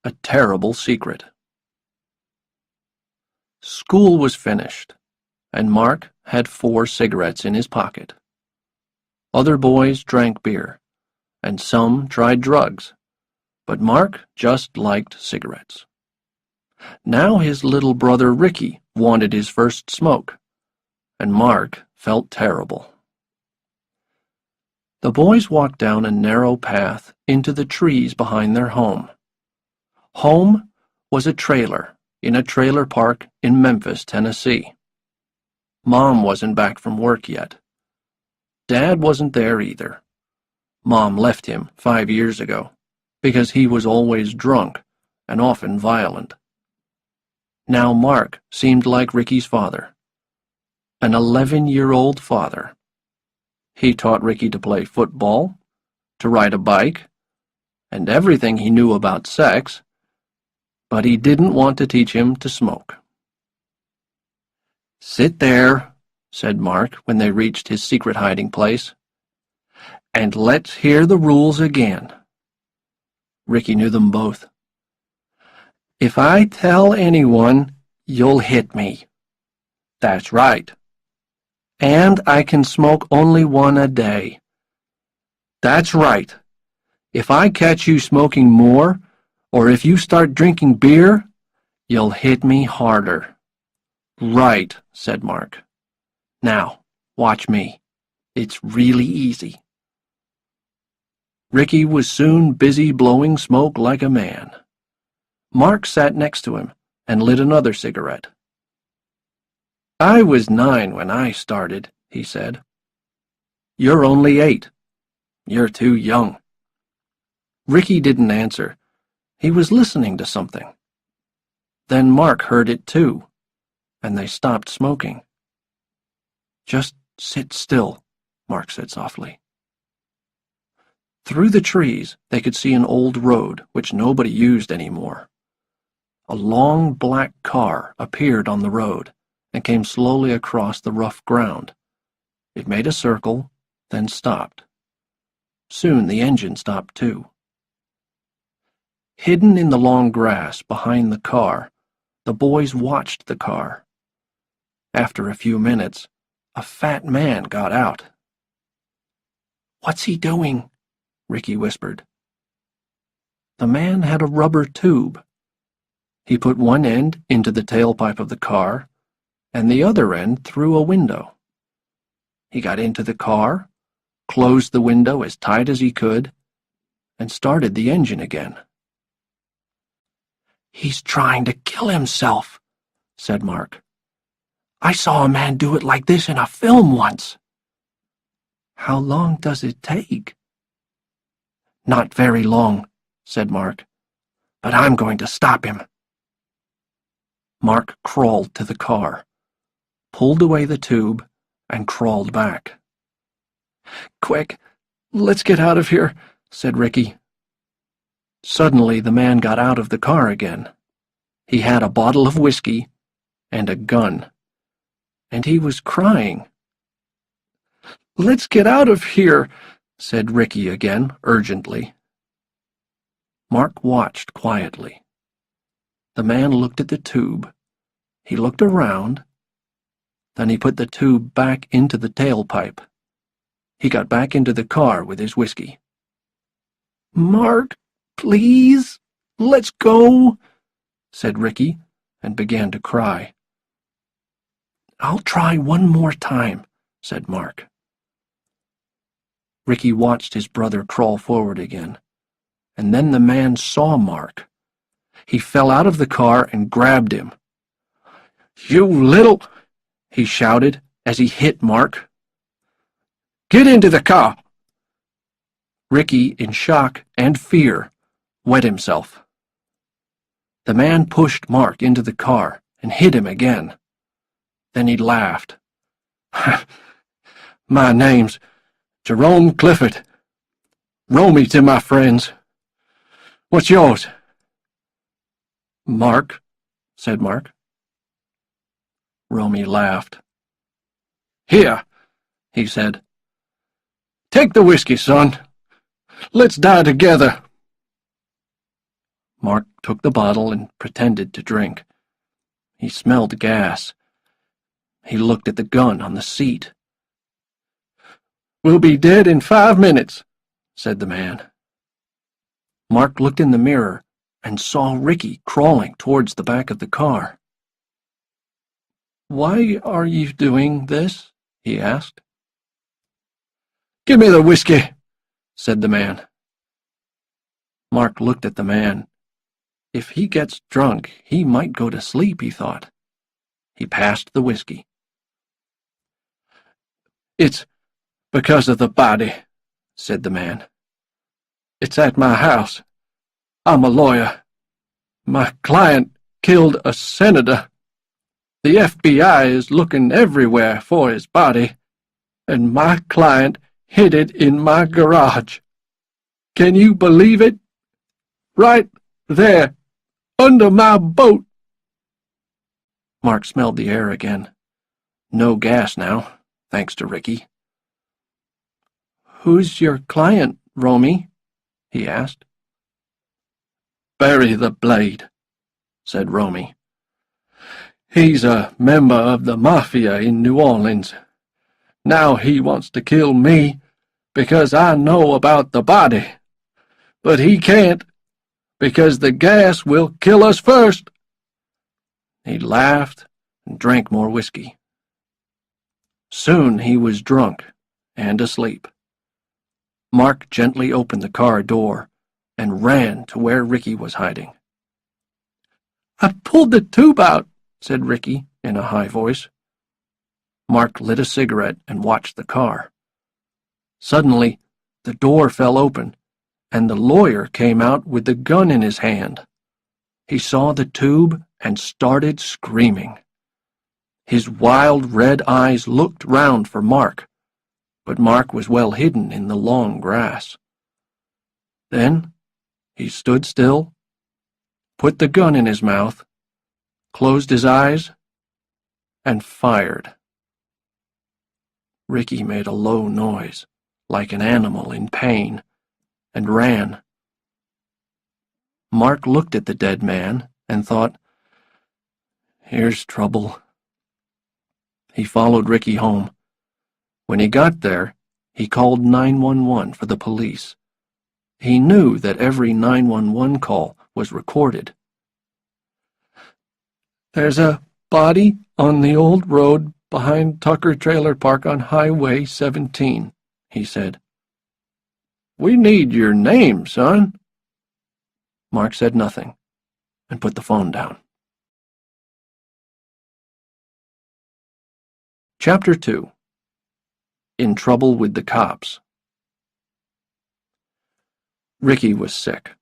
a terrible secret. School was finished, and Mark had 4 cigarettes in his pocket. Other boys drank beer, and some tried drugs, but Mark just liked cigarettes. Now his little brother Ricky wanted his first smoke, and Mark felt terrible. The boys walked down a narrow path into the trees behind their home. Home was a trailer in a trailer park in Memphis, Tennessee. Mom wasn't back from work yet. Dad wasn't there either. Mom left him 5 years ago because he was always drunk and often violent. Now Mark seemed like Ricky's father, an 11-year-old father. He taught Ricky to play football, to ride a bike, and everything he knew about sex, but he didn't want to teach him to smoke. "Sit there," said Mark when they reached his secret hiding place, "and let's hear the rules again." Ricky knew them both. "If I tell anyone, you'll hit me." "That's right." "And I can smoke only 1 a day." "That's right. If I catch you smoking more, or if you start drinking beer, you'll hit me harder." "Right," said Mark. "Now, watch me. It's really easy." Ricky was soon busy blowing smoke like a man. Mark sat next to him and lit another cigarette. "I was 9 when I started," he said. "You're only 8. You're too young." Ricky didn't answer. He was listening to something. Then Mark heard it too, and they stopped smoking. "Just sit still," Mark said softly. Through the trees, they could see an old road which nobody used anymore. A long black car appeared on the road and came slowly across the rough ground. It made a circle, then stopped. Soon the engine stopped too. Hidden in the long grass behind the car, the boys watched the car. After a few minutes, a fat man got out. "What's he doing?" Ricky whispered. The man had a rubber tube. He put one end into the tailpipe of the car, and the other end through a window. He got into the car, closed the window as tight as he could, and started the engine again. "He's trying to kill himself," said Mark. "I saw a man do it like this in a film once." "How long does it take?" "Not very long," said Mark, "but I'm going to stop him." Mark crawled to the car, pulled away the tube, and crawled back. "Quick, let's get out of here," said Ricky. Suddenly the man got out of the car again. He had a bottle of whiskey and a gun, and he was crying. "Let's get out of here," said Ricky again, urgently. Mark watched quietly. The man looked at the tube. He looked around. Then he put the tube back into the tailpipe. He got back into the car with his whiskey. "Mark, please, let's go," said Ricky, and began to cry. "I'll try one more time," said Mark. Ricky watched his brother crawl forward again, and then the man saw Mark. He fell out of the car and grabbed him. "You little—" he shouted as he hit Mark. "Get into the car!" Ricky, in shock and fear, wet himself. The man pushed Mark into the car and hit him again. Then he laughed. "My name's Jerome Clifford. Romy to my friends. What's yours?" "Mark," said Mark. Romy laughed. "Here," he said. "Take the whiskey, son. Let's die together." Mark took the bottle and pretended to drink. He smelled gas. He looked at the gun on the seat. "We'll be dead in 5 minutes," said the man. Mark looked in the mirror and saw Ricky crawling towards the back of the car. "Why are you doing this?" he asked. "Give me the whiskey," said the man. Mark looked at the man. If he gets drunk, he might go to sleep, he thought. He passed the whiskey. "It's because of the body," said the man. "It's at my house. I'm a lawyer. My client killed a senator. The FBI is looking everywhere for his body, and my client hid it in my garage. Can you believe it? Right there, under my boat." Mark smelled the air again. No gas now, thanks to Ricky. "Who's your client, Romy?" he asked. "Bury the blade," said Romy. "He's a member of the mafia in New Orleans. Now he wants to kill me because I know about the body. But he can't, because the gas will kill us first." He laughed and drank more whiskey. Soon he was drunk and asleep. Mark gently opened the car door and ran to where Ricky was hiding. "I pulled the tube out," said Ricky in a high voice. Mark lit a cigarette and watched the car. Suddenly, the door fell open, and the lawyer came out with the gun in his hand. He saw the tube and started screaming. His wild red eyes looked round for Mark, but Mark was well hidden in the long grass. Then he stood still, put the gun in his mouth, closed his eyes, and fired. Ricky made a low noise, like an animal in pain, and ran. Mark looked at the dead man and thought, "Here's trouble." He followed Ricky home. When he got there, he called 911 for the police. He knew that every 911 call was recorded. "There's a body on the old road behind Tucker Trailer Park on Highway 17, he said. "We need your name, son." Mark said nothing and put the phone down. Chapter 2. In Trouble with the Cops. Ricky was sick.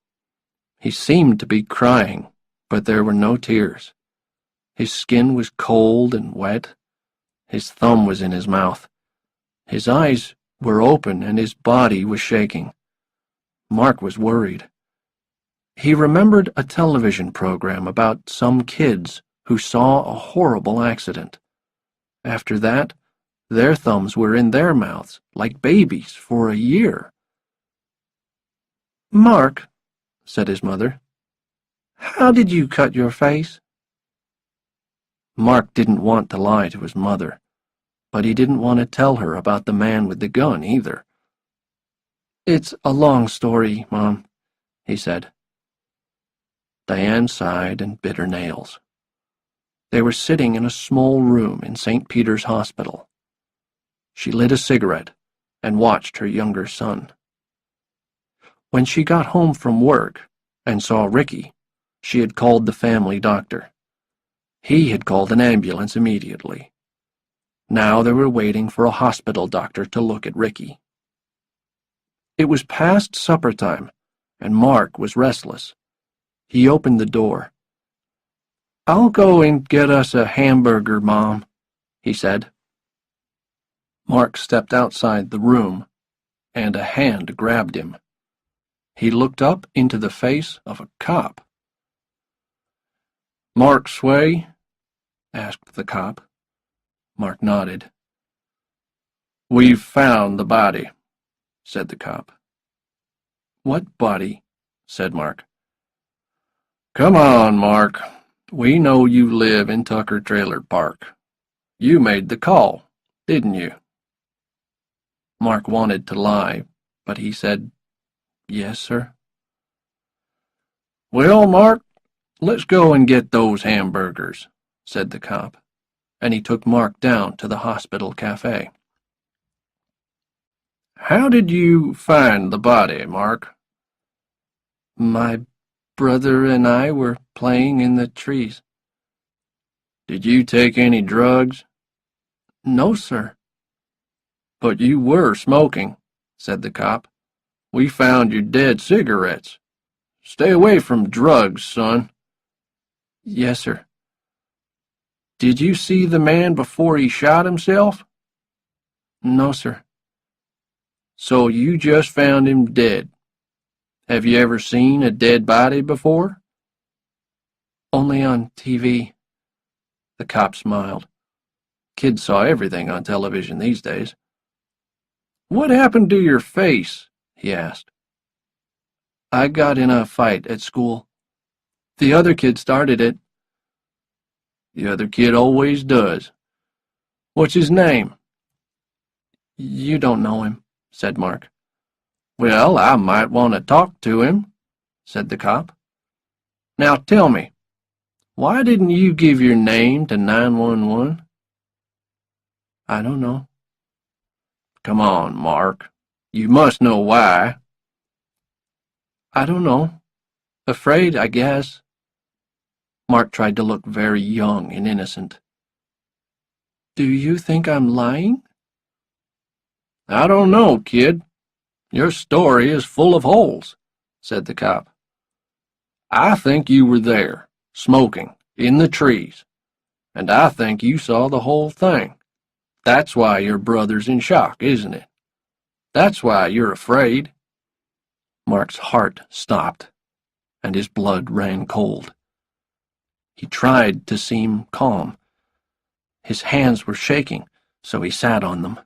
He seemed to be crying, but there were no tears. His skin was cold and wet. His thumb was in his mouth. His eyes were open and his body was shaking. Mark was worried. He remembered a television program about some kids who saw a horrible accident. After that, their thumbs were in their mouths, like babies, for a year. "Mark," said his mother, "how did you cut your face?" Mark didn't want to lie to his mother, but he didn't want to tell her about the man with the gun either. "It's a long story, Mom," he said. Diane sighed and bit her nails. They were sitting in a small room in St. Peter's Hospital. She lit a cigarette and watched her younger son. When she got home from work and saw Ricky, she had called the family doctor. He had called an ambulance immediately. Now they were waiting for a hospital doctor to look at Ricky. It was past supper time, and Mark was restless. He opened the door. "I'll go and get us a hamburger, Mom," he said. Mark stepped outside the room, and a hand grabbed him. He looked up into the face of a cop. "Mark Sway?" asked the cop. Mark nodded. "We've found the body," said the cop. "What body?" said Mark. Come on, Mark. We know you live in Tucker Trailer Park. You made the call, didn't you? Mark wanted to lie, but he said, "Yes, sir." "Well, Mark, let's go and get those hamburgers," said the cop, and he took Mark down to the hospital cafe. "How did you find the body, Mark?" "My brother and I were playing in the trees." "Did you take any drugs?" "No, sir." "But you were smoking," said the cop. "We found your dead cigarettes. Stay away from drugs, son." "Yes, sir." "Did you see the man before he shot himself?" "No, sir." "So you just found him dead. Have you ever seen a dead body before?" "Only on TV." The cop smiled. Kids saw everything on television these days. "What happened to your face?" he asked. "I got in a fight at school. The other kid started it." "The other kid always does. What's his name?" "You don't know him," said Mark. "Well, I might want to talk to him," said the cop. "Now tell me, why didn't you give your name to 911? "I don't know." "Come on, Mark. You must know why." "I don't know. Afraid, I guess." Mark tried to look very young and innocent. "Do you think I'm lying?" "I don't know, kid. Your story is full of holes," said the cop. "I think you were there, smoking, in the trees, and I think you saw the whole thing. That's why your brother's in shock, isn't it? That's why you're afraid." Mark's heart stopped, and his blood ran cold. He tried to seem calm. His hands were shaking, so he sat on them.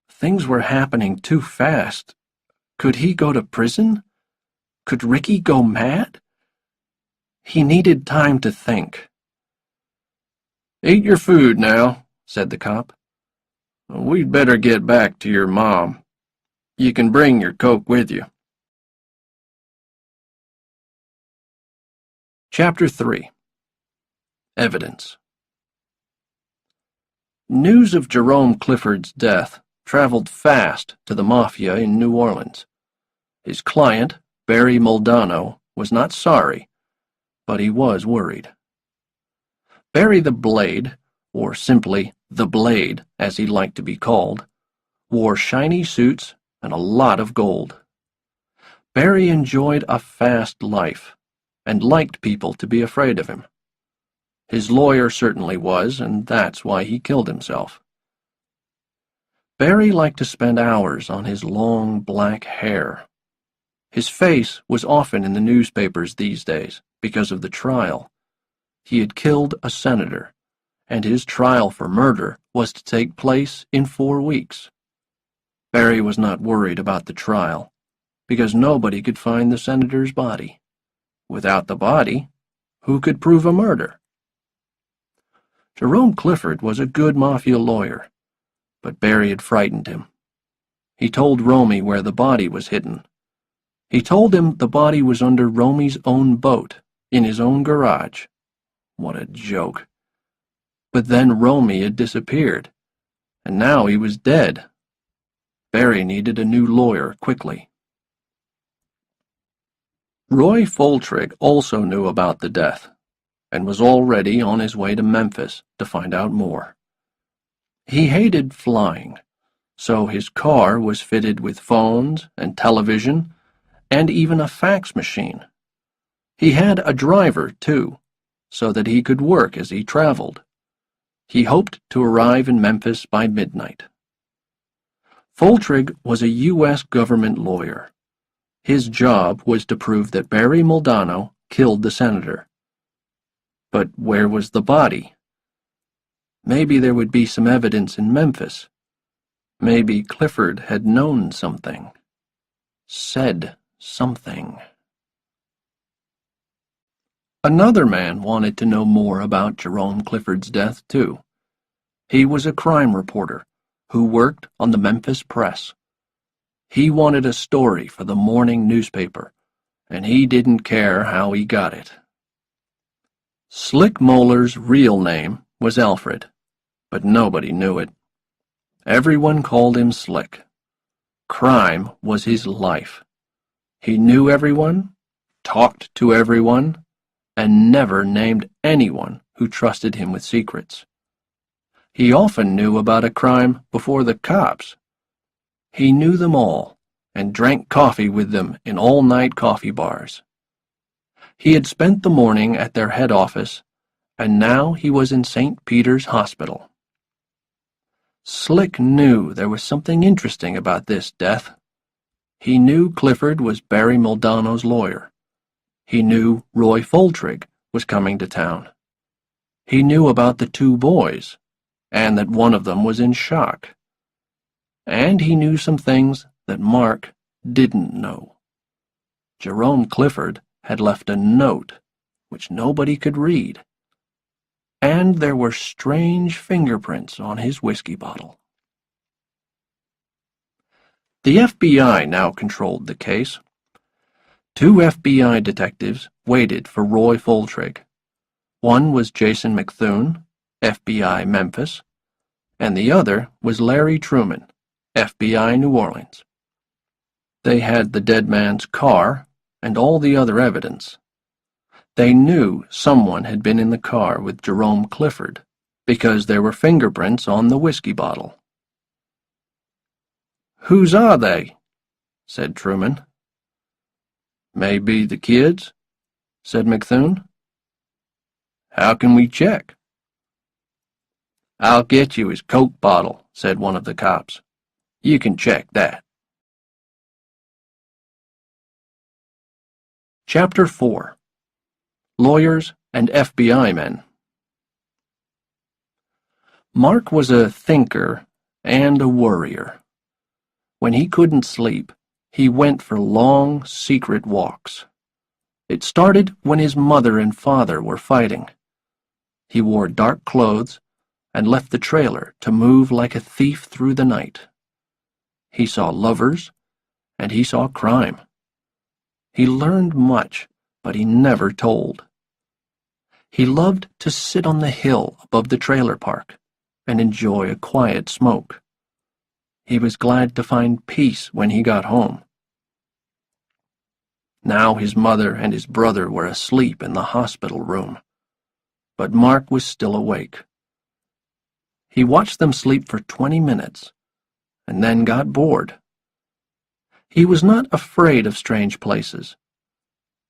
Things were happening too fast. Could he go to prison? Could Ricky go mad? He needed time to think. "Eat your food now," said the cop. "We'd better get back to your mom. You can bring your Coke with you." Chapter 3. Evidence. News of Jerome Clifford's death traveled fast to the Mafia in New Orleans. His client, Barry Moldano, was not sorry, but he was worried. Barry the Blade, or simply the Blade as he liked to be called, wore shiny suits and a lot of gold. Barry enjoyed a fast life and liked people to be afraid of him. His lawyer certainly was, and that's why he killed himself. Barry liked to spend hours on his long black hair. His face was often in the newspapers these days because of the trial. He had killed a senator, and his trial for murder was to take place in 4 weeks. Barry was not worried about the trial, because nobody could find the senator's body. Without the body, who could prove a murder? Jerome Clifford was a good Mafia lawyer, but Barry had frightened him. He told Romy where the body was hidden. He told him the body was under Romy's own boat, in his own garage. What a joke. But then Romy had disappeared, and now he was dead. Barry needed a new lawyer quickly. Roy Foltrigg also knew about the death, and was already on his way to Memphis to find out more. He hated flying, so his car was fitted with phones and television and even a fax machine. He had a driver, too, so that he could work as he traveled. He hoped to arrive in Memphis by midnight. Foltrigg was a U.S. government lawyer. His job was to prove that Barry Moldano killed the senator. But where was the body? Maybe there would be some evidence in Memphis. Maybe Clifford had known something. Said something. Another man wanted to know more about Jerome Clifford's death, too. He was a crime reporter who worked on the Memphis Press. He wanted a story for the morning newspaper, and he didn't care how he got it. Slick Moeller's real name was Alfred, but nobody knew it. Everyone called him Slick. Crime was his life. He knew everyone, talked to everyone, and never named anyone who trusted him with secrets. He often knew about a crime before the cops. He knew them all and drank coffee with them in all-night coffee bars. He had spent the morning at their head office, and now he was in St. Peter's Hospital. Slick knew there was something interesting about this death. He knew Clifford was Barry Muldanow's lawyer. He knew Roy Foltrigg was coming to town. He knew about the two boys, and that one of them was in shock. And he knew some things that Mark didn't know. Jerome Clifford had left a note which nobody could read, and there were strange fingerprints on his whiskey bottle. The FBI now controlled the case. Two FBI detectives waited for Roy Foltrigg. One was Jason McThune, FBI Memphis, and the other was Larry Truman, FBI New Orleans. They had the dead man's car and all the other evidence. They knew someone had been in the car with Jerome Clifford because there were fingerprints on the whiskey bottle. "Whose are they?" said Truman. "Maybe the kids," said McThune. "How can we check?" "I'll get you his Coke bottle," said one of the cops. "You can check that." Chapter 4. Lawyers and FBI Men. Mark was a thinker and a worrier. When he couldn't sleep, he went for long, secret walks. It started when his mother and father were fighting. He wore dark clothes and left the trailer to move like a thief through the night. He saw lovers, and he saw crime. He learned much, but he never told. He loved to sit on the hill above the trailer park and enjoy a quiet smoke. He was glad to find peace when he got home. Now his mother and his brother were asleep in the hospital room, but Mark was still awake. He watched them sleep for 20 minutes, and then got bored. He was not afraid of strange places.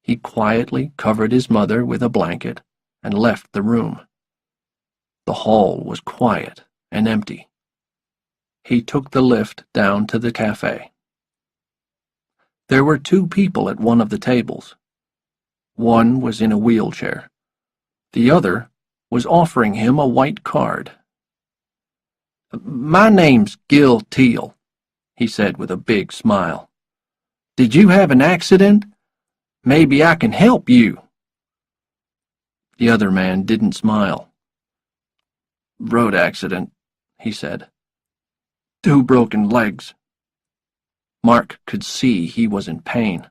He quietly covered his mother with a blanket and left the room. The hall was quiet and empty. He took the lift down to the cafe. There were two people at one of the tables. One was in a wheelchair. The other was offering him a white card. "My name's Gil Teal," he said with a big smile. "Did you have an accident? Maybe I can help you." The other man didn't smile. "Road accident," he said. "Two broken legs." Mark could see he was in pain.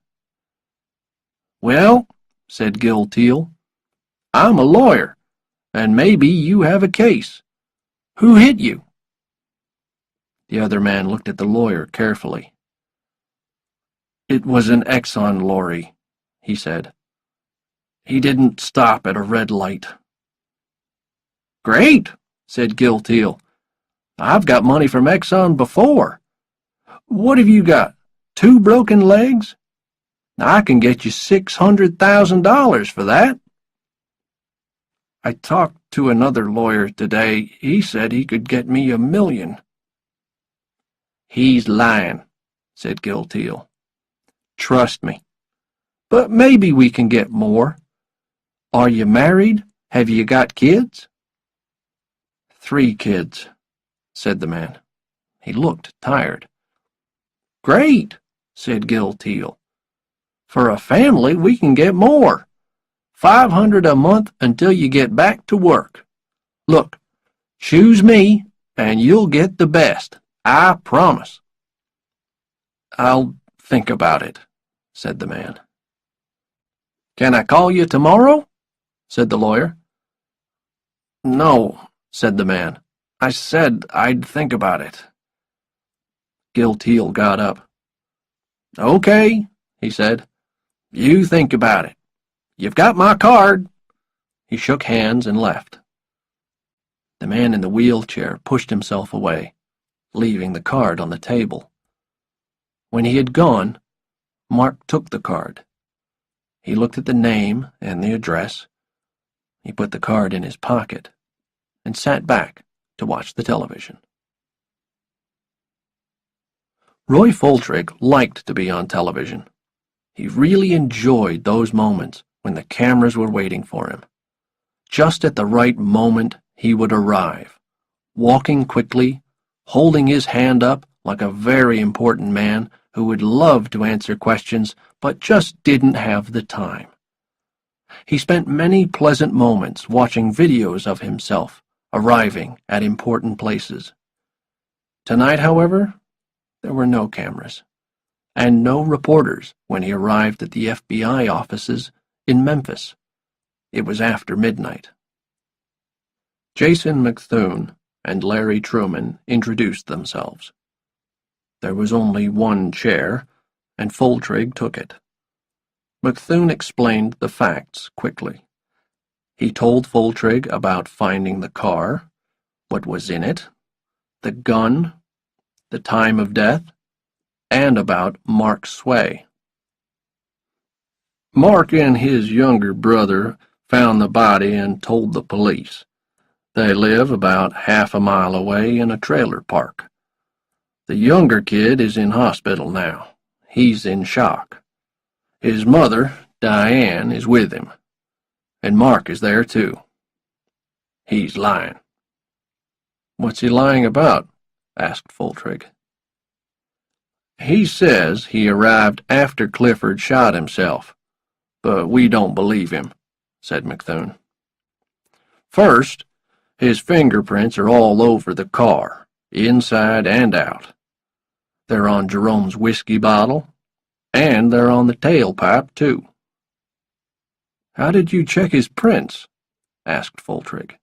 "Well," said Gil Teal, "I'm a lawyer, and maybe you have a case. Who hit you?" The other man looked at the lawyer carefully. "It was an Exxon lorry," he said. "He didn't stop at a red light." "Great," said Gil Teal. "I've got money from Exxon before. What have you got? Two broken legs? I can get you $600,000 for that." "I talked to another lawyer today. He said he could get me $1 million. "He's lying," said Gil Teal. "Trust me. But maybe we can get more. Are you married? Have you got kids?" "3 kids," said the man. He looked tired. "Great," said Gil Teal. "For a family, we can get more. $500 a month until you get back to work. Look, choose me, and you'll get the best. I promise." "I'll think about it," said the man. "Can I call you tomorrow?" said the lawyer. "No," said the man. "I said I'd think about it." Gil Teal got up. "Okay," he said. "You think about it. You've got my card." He shook hands and left. The man in the wheelchair pushed himself away, leaving the card on the table. When he had gone, Mark took the card. He looked at the name and the address. He put the card in his pocket and sat back to watch the television. Roy Foltrigg liked to be on television. He really enjoyed those moments when the cameras were waiting for him. Just at the right moment, he would arrive, walking quickly, holding his hand up like a very important man who would love to answer questions but just didn't have the time. He spent many pleasant moments watching videos of himself arriving at important places. Tonight, however, there were no cameras, and no reporters when he arrived at the FBI offices in Memphis. It was after midnight. Jason McThune and Larry Truman introduced themselves. There was only one chair, and Foltrigg took it. McThune explained the facts quickly. He told Foltrigg about finding the car, what was in it, the gun, the time of death, and about Mark Sway. "Mark and his younger brother found the body and told the police. They live about half a mile away in a trailer park. The younger kid is in hospital now. He's in shock. His mother, Diane, is with him, and Mark is there too. He's lying." "What's he lying about?" asked Foltrigg. "He says he arrived after Clifford shot himself, but we don't believe him," said McThune. "First, his fingerprints are all over the car, inside and out. They're on Jerome's whiskey bottle, and they're on the tailpipe, too." "How did you check his prints?" asked Foltrigg.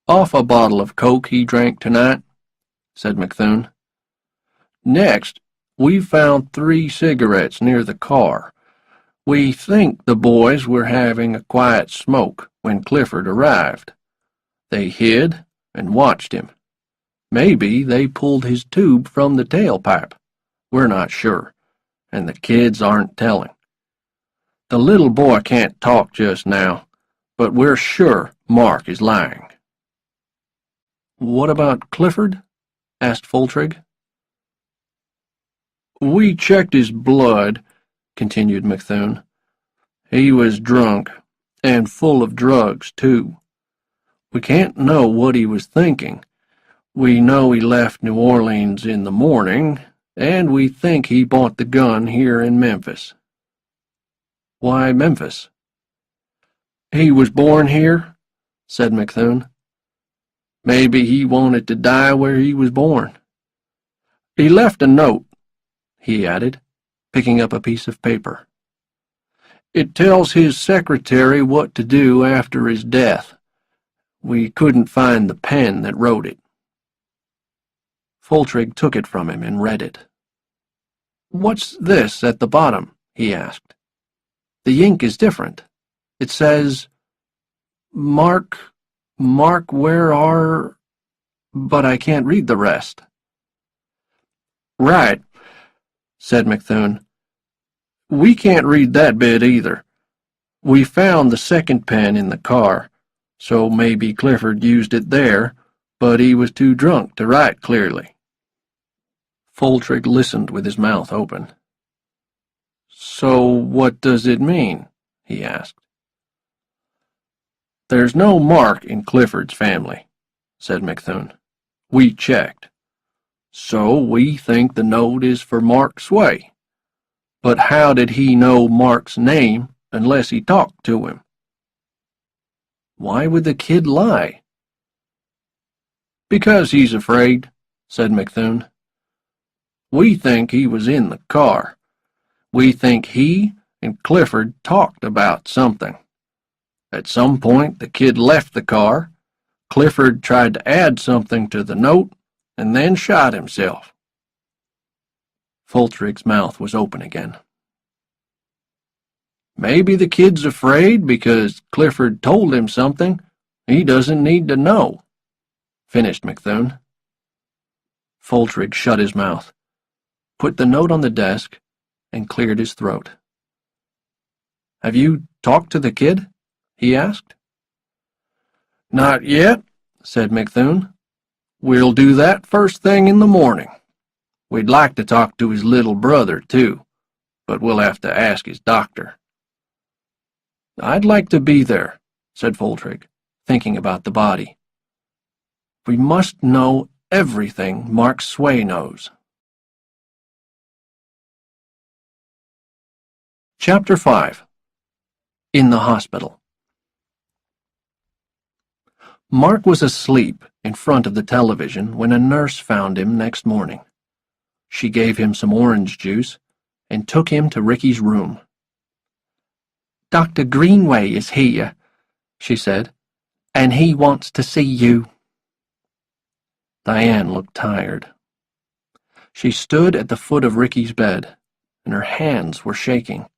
"Off a bottle of Coke he drank tonight," said McThune. "Next, we found 3 cigarettes near the car. We think the boys were having a quiet smoke when Clifford arrived. They hid and watched him. Maybe they pulled his tube from the tailpipe. We're not sure, and the kids aren't telling. The little boy can't talk just now, but we're sure Mark is lying." "What about Clifford?" asked Foltrigg. "We checked his blood," continued McThune. "He was drunk, and full of drugs, too. We can't know what he was thinking. We know he left New Orleans in the morning, and we think he bought the gun here in Memphis." "Why Memphis?" "He was born here," said McThune. "Maybe he wanted to die where he was born. He left a note," he added, picking up a piece of paper. "It tells his secretary what to do after his death. We couldn't find the pen that wrote it." Foltrigg took it from him and read it. "What's this at the bottom?" he asked. "The ink is different. It says, 'Mark, where are—' but I can't read the rest." "Right," said McThune. "We can't read that bit either. We found the second pen in the car, so maybe Clifford used it there, but he was too drunk to write clearly." Foltrigg listened with his mouth open. "So what does it mean?" he asked. "There's no Mark in Clifford's family," said McThune. "We checked. So we think the note is for Mark Sway. But how did he know Mark's name unless he talked to him." "Why would the kid lie?" "Because he's afraid," said McThune. "We think he was in the car. We think he and Clifford talked about something. At some point, the kid left the car. Clifford tried to add something to the note and then shot himself." Foltrig's mouth was open again. "Maybe the kid's afraid because Clifford told him something he doesn't need to know," finished McThune. Foltrig shut his mouth, put the note on the desk, and cleared his throat. "Have you talked to the kid?" he asked. "Not yet," said McThune. "We'll do that first thing in the morning. We'd like to talk to his little brother, too, but we'll have to ask his doctor." "I'd like to be there," said Foltrig, thinking about the body. "We must know everything Mark Sway knows." Chapter 5. In the Hospital. Mark was asleep in front of the television when a nurse found him next morning. She gave him some orange juice and took him to Ricky's room. "Dr. Greenway is here," she said, "and he wants to see you." Diane looked tired. She stood at the foot of Ricky's bed, and her hands were shaking.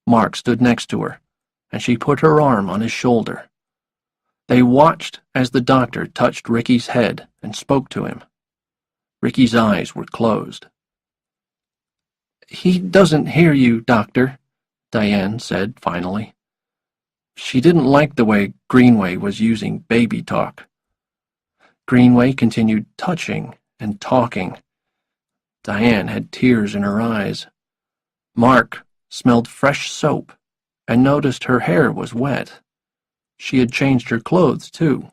Mark stood next to her, and she put her arm on his shoulder. They watched as the doctor touched Ricky's head and spoke to him. Ricky's eyes were closed. "He doesn't hear you, Doctor," Diane said finally. She didn't like the way Greenway was using baby talk. Greenway continued touching and talking. Diane had tears in her eyes. Mark smelled fresh soap and noticed her hair was wet. She had changed her clothes, too,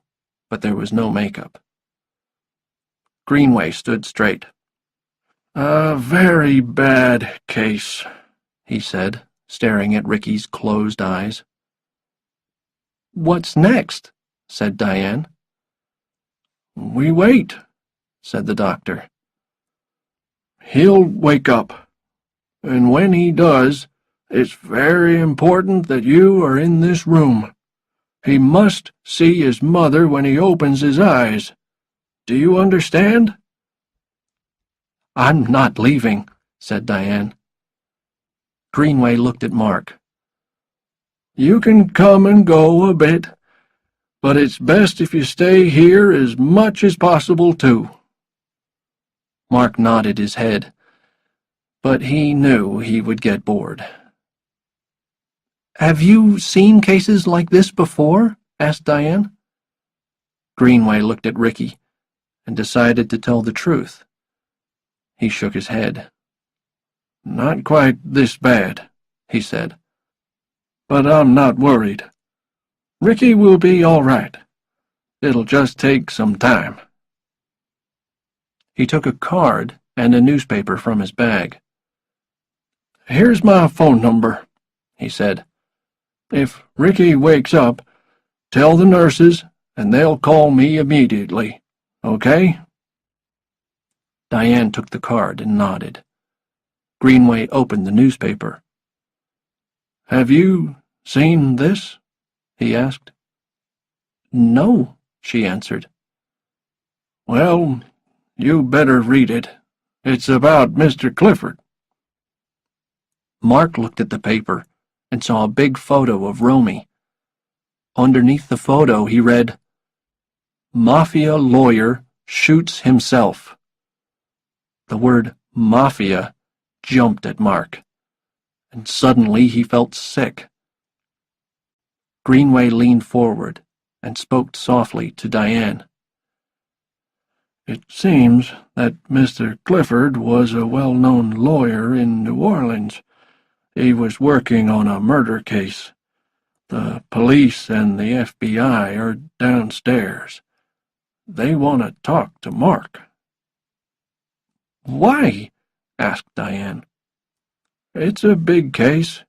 but there was no makeup. Greenway stood straight. "A very bad case," he said, staring at Ricky's closed eyes. "What's next?" said Diane. "We wait," said the doctor. "He'll wake up, and when he does, it's very important that you are in this room. He must see his mother when he opens his eyes. Do you understand?" "I'm not leaving," said Diane. Greenway looked at Mark. "You can come and go a bit, but it's best if you stay here as much as possible, too." Mark nodded his head, but he knew he would get bored. "Have you seen cases like this before?" asked Diane. Greenway looked at Ricky and decided to tell the truth. He shook his head. "Not quite this bad," he said. "But I'm not worried. Ricky will be all right. It'll just take some time." He took a card and a newspaper from his bag. "Here's my phone number," he said. "If Ricky wakes up, tell the nurses, and they'll call me immediately. Okay?" Diane took the card and nodded. Greenway opened the newspaper. "Have you seen this?" he asked. "No," she answered. "Well, you better read it. It's about Mr. Clifford." Mark looked at the paper and saw a big photo of Romy. Underneath the photo he read, "Mafia lawyer shoots himself." The word mafia jumped at Mark, and suddenly he felt sick. Greenway leaned forward and spoke softly to Diane. "It seems that Mr. Clifford was a well-known lawyer in New Orleans. He was working on a murder case. The police and the FBI are downstairs. They want to talk to Mark." "Why?" asked Diane. "It's a big case.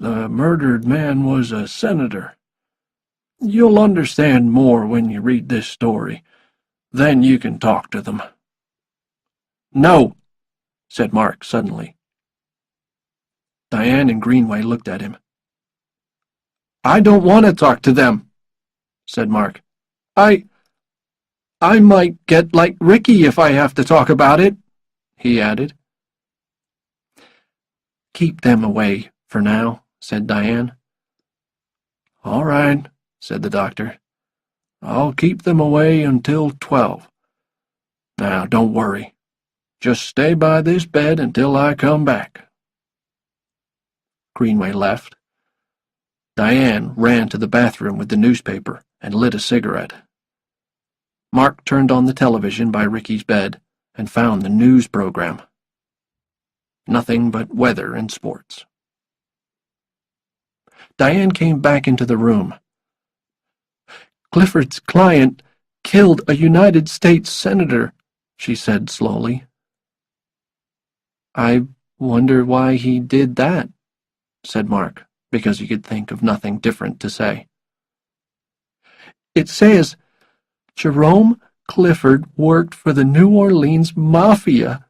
The murdered man was a senator. You'll understand more when you read this story. Then you can talk to them." "No," said Mark suddenly. Diane and Greenway looked at him. "I don't want to talk to them," said Mark. I might get like Ricky if I have to talk about it," he added. "Keep them away for now," said Diane. "All right," said the doctor. "I'll keep them away until 12. Now, don't worry. Just stay by this bed until I come back." Greenway left. Diane ran to the bathroom with the newspaper and lit a cigarette. Mark turned on the television by Ricky's bed and found the news program. Nothing but weather and sports. Diane came back into the room. "Clifford's client killed a United States senator," she said slowly. "I wonder why he did that," said Mark, because he could think of nothing different to say. "It says Jerome Clifford worked for the New Orleans Mafia,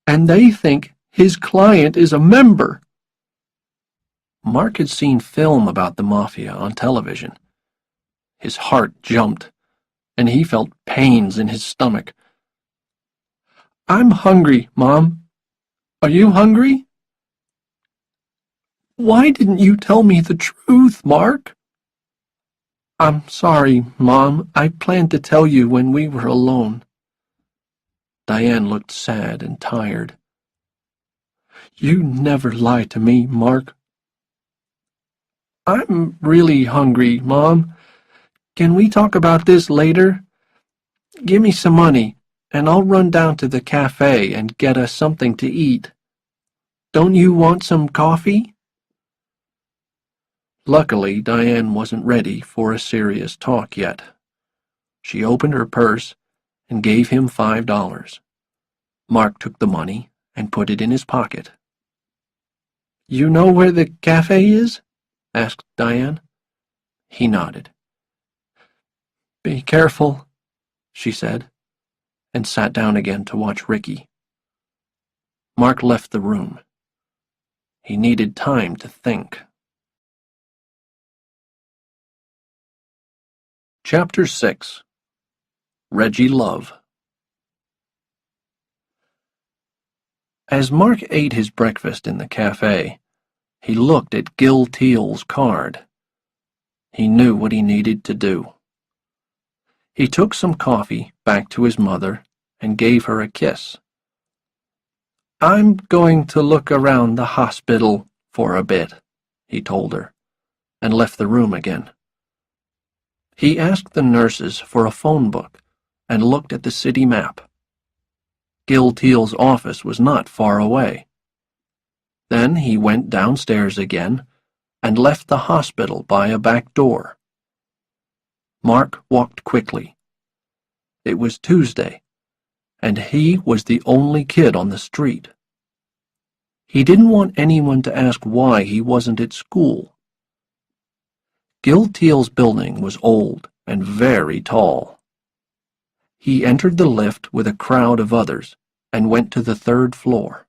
and they think his client is a member." Mark had seen film about the Mafia on television. His heart jumped, and he felt pains in his stomach. "I'm hungry, Mom. Are you hungry?" "Why didn't you tell me the truth, Mark?" "I'm sorry, Mom. I planned to tell you when we were alone." Diane looked sad and tired. "You never lie to me, Mark." "I'm really hungry, Mom. Can we talk about this later? Give me some money, and I'll run down to the cafe and get us something to eat. Don't you want some coffee?" Luckily, Diane wasn't ready for a serious talk yet. She opened her purse and gave him $5. Mark took the money and put it in his pocket. "You know where the cafe is?" asked Diane. He nodded. "Be careful," she said, and sat down again to watch Ricky. Mark left the room. He needed time to think. Chapter 6. Reggie Love. As Mark ate his breakfast in the cafe, he looked at Gil Teal's card. He knew what he needed to do. He took some coffee back to his mother and gave her a kiss. "I'm going to look around the hospital for a bit," he told her, and left the room again. He asked the nurses for a phone book and looked at the city map. Gil Teal's office was not far away. Then he went downstairs again and left the hospital by a back door. Mark walked quickly. It was Tuesday, and he was the only kid on the street. He didn't want anyone to ask why he wasn't at school. Gil Teal's building was old and very tall. He entered the lift with a crowd of others and went to the 3rd floor.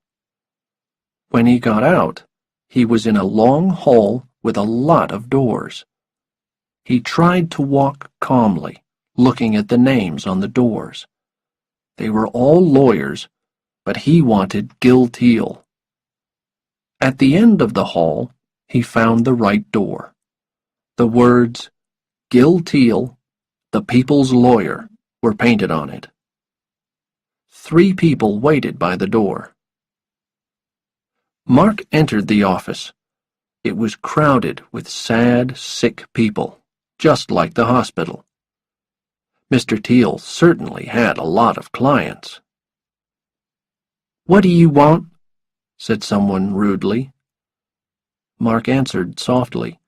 When he got out, he was in a long hall with a lot of doors. He tried to walk calmly, looking at the names on the doors. They were all lawyers, but he wanted Gil Teal. At the end of the hall, he found the right door. The words, "Gil Teal, the People's Lawyer," were painted on it. 3 people waited by the door. Mark entered the office. It was crowded with sad, sick people, just like the hospital. Mr. Teal certainly had a lot of clients. "What do you want?" said someone rudely. Mark answered softly,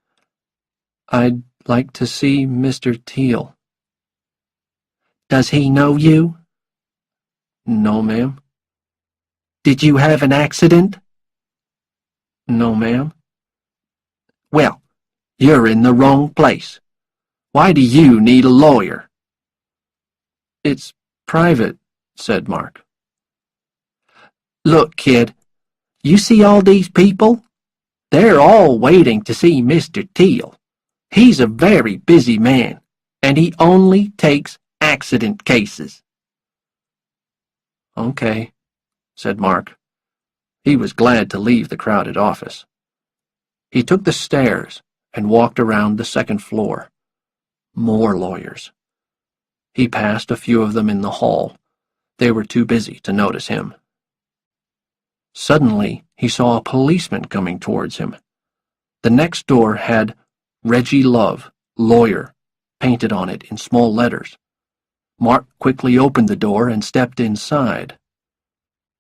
"I'd like to see Mr. Teal." "Does he know you?" "No, ma'am." "Did you have an accident?" "No, ma'am." Well, you're in the wrong place. Why do you need a lawyer? It's private, said Mark. Look, kid, you see all these people? They're all waiting to see Mr. Teal. He's a very busy man, and he only takes accident cases. Okay, said Mark. He was glad to leave the crowded office. He took the stairs and walked around the second floor. More lawyers. He passed a few of them in the hall. They were too busy to notice him. Suddenly, he saw a policeman coming towards him. The next door had Reggie Love, lawyer, painted on it in small letters. Mark quickly opened the door and stepped inside.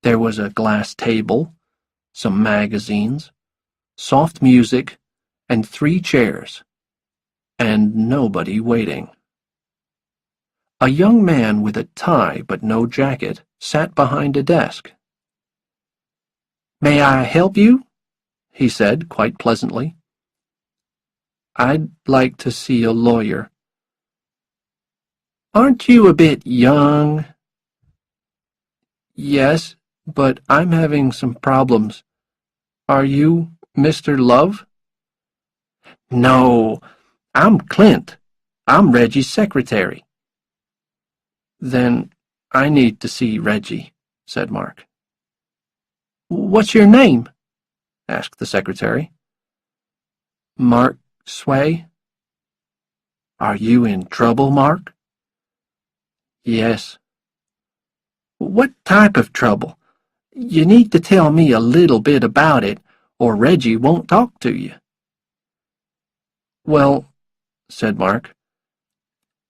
There was a glass table, some magazines, soft music, and 3 chairs, and nobody waiting. A young man with a tie but no jacket sat behind a desk. "May I help you?" he said quite pleasantly. "I'd like to see a lawyer." "Aren't you a bit young?" "Yes, but I'm having some problems. Are you Mr. Love?" "No, I'm Clint. I'm Reggie's secretary." "Then I need to see Reggie," said Mark. "What's your name?" asked the secretary. "Mark Sway." "Are you in trouble, Mark?" "Yes." "What type of trouble? You need to tell me a little bit about it, or Reggie won't talk to you." "Well," said Mark,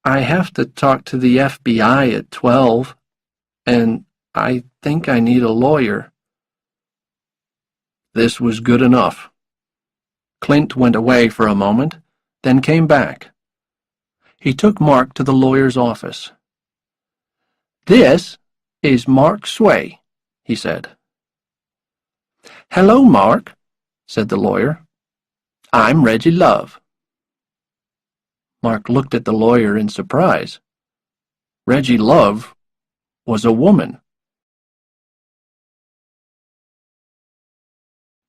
"I have to talk to the FBI at 12, and I think I need a lawyer." This was good enough. Clint went away for a moment, then came back. He took Mark to the lawyer's office. "This is Mark Sway," he said. "Hello, Mark," said the lawyer. "I'm Reggie Love." Mark looked at the lawyer in surprise. Reggie Love was a woman.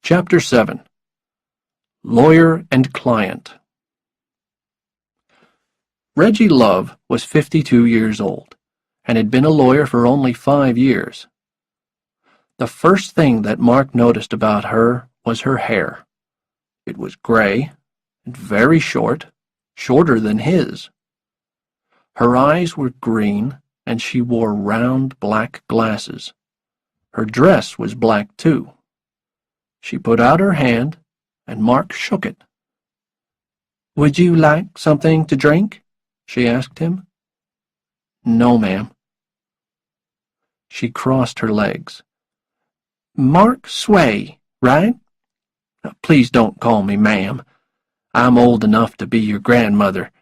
Chapter 7. Lawyer and Client. Reggie Love was 52 years old, and had been a lawyer for only 5 years. The first thing that Mark noticed about her was her hair. It was gray and very short, shorter than his. Her eyes were green, and she wore round black glasses. Her dress was black too. She put out her hand, and Mark shook it. "Would you like something to drink?" she asked him. "No, ma'am." She crossed her legs. "Mark Sway, right? Please don't call me ma'am. I'm old enough to be your grandmother.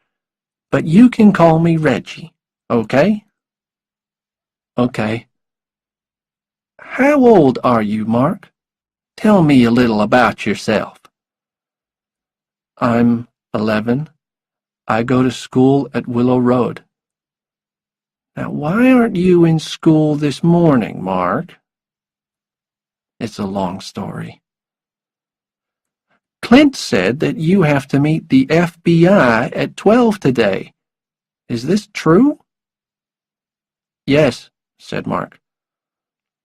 But you can call me Reggie, okay?" "Okay." "How old are you, Mark? Tell me a little about yourself." "I'm 11. I go to school at Willow Road." "Now, why aren't you in school this morning, Mark?" "It's a long story." "Clint said that you have to meet the FBI at 12 today. Is this true?" "Yes," said Mark.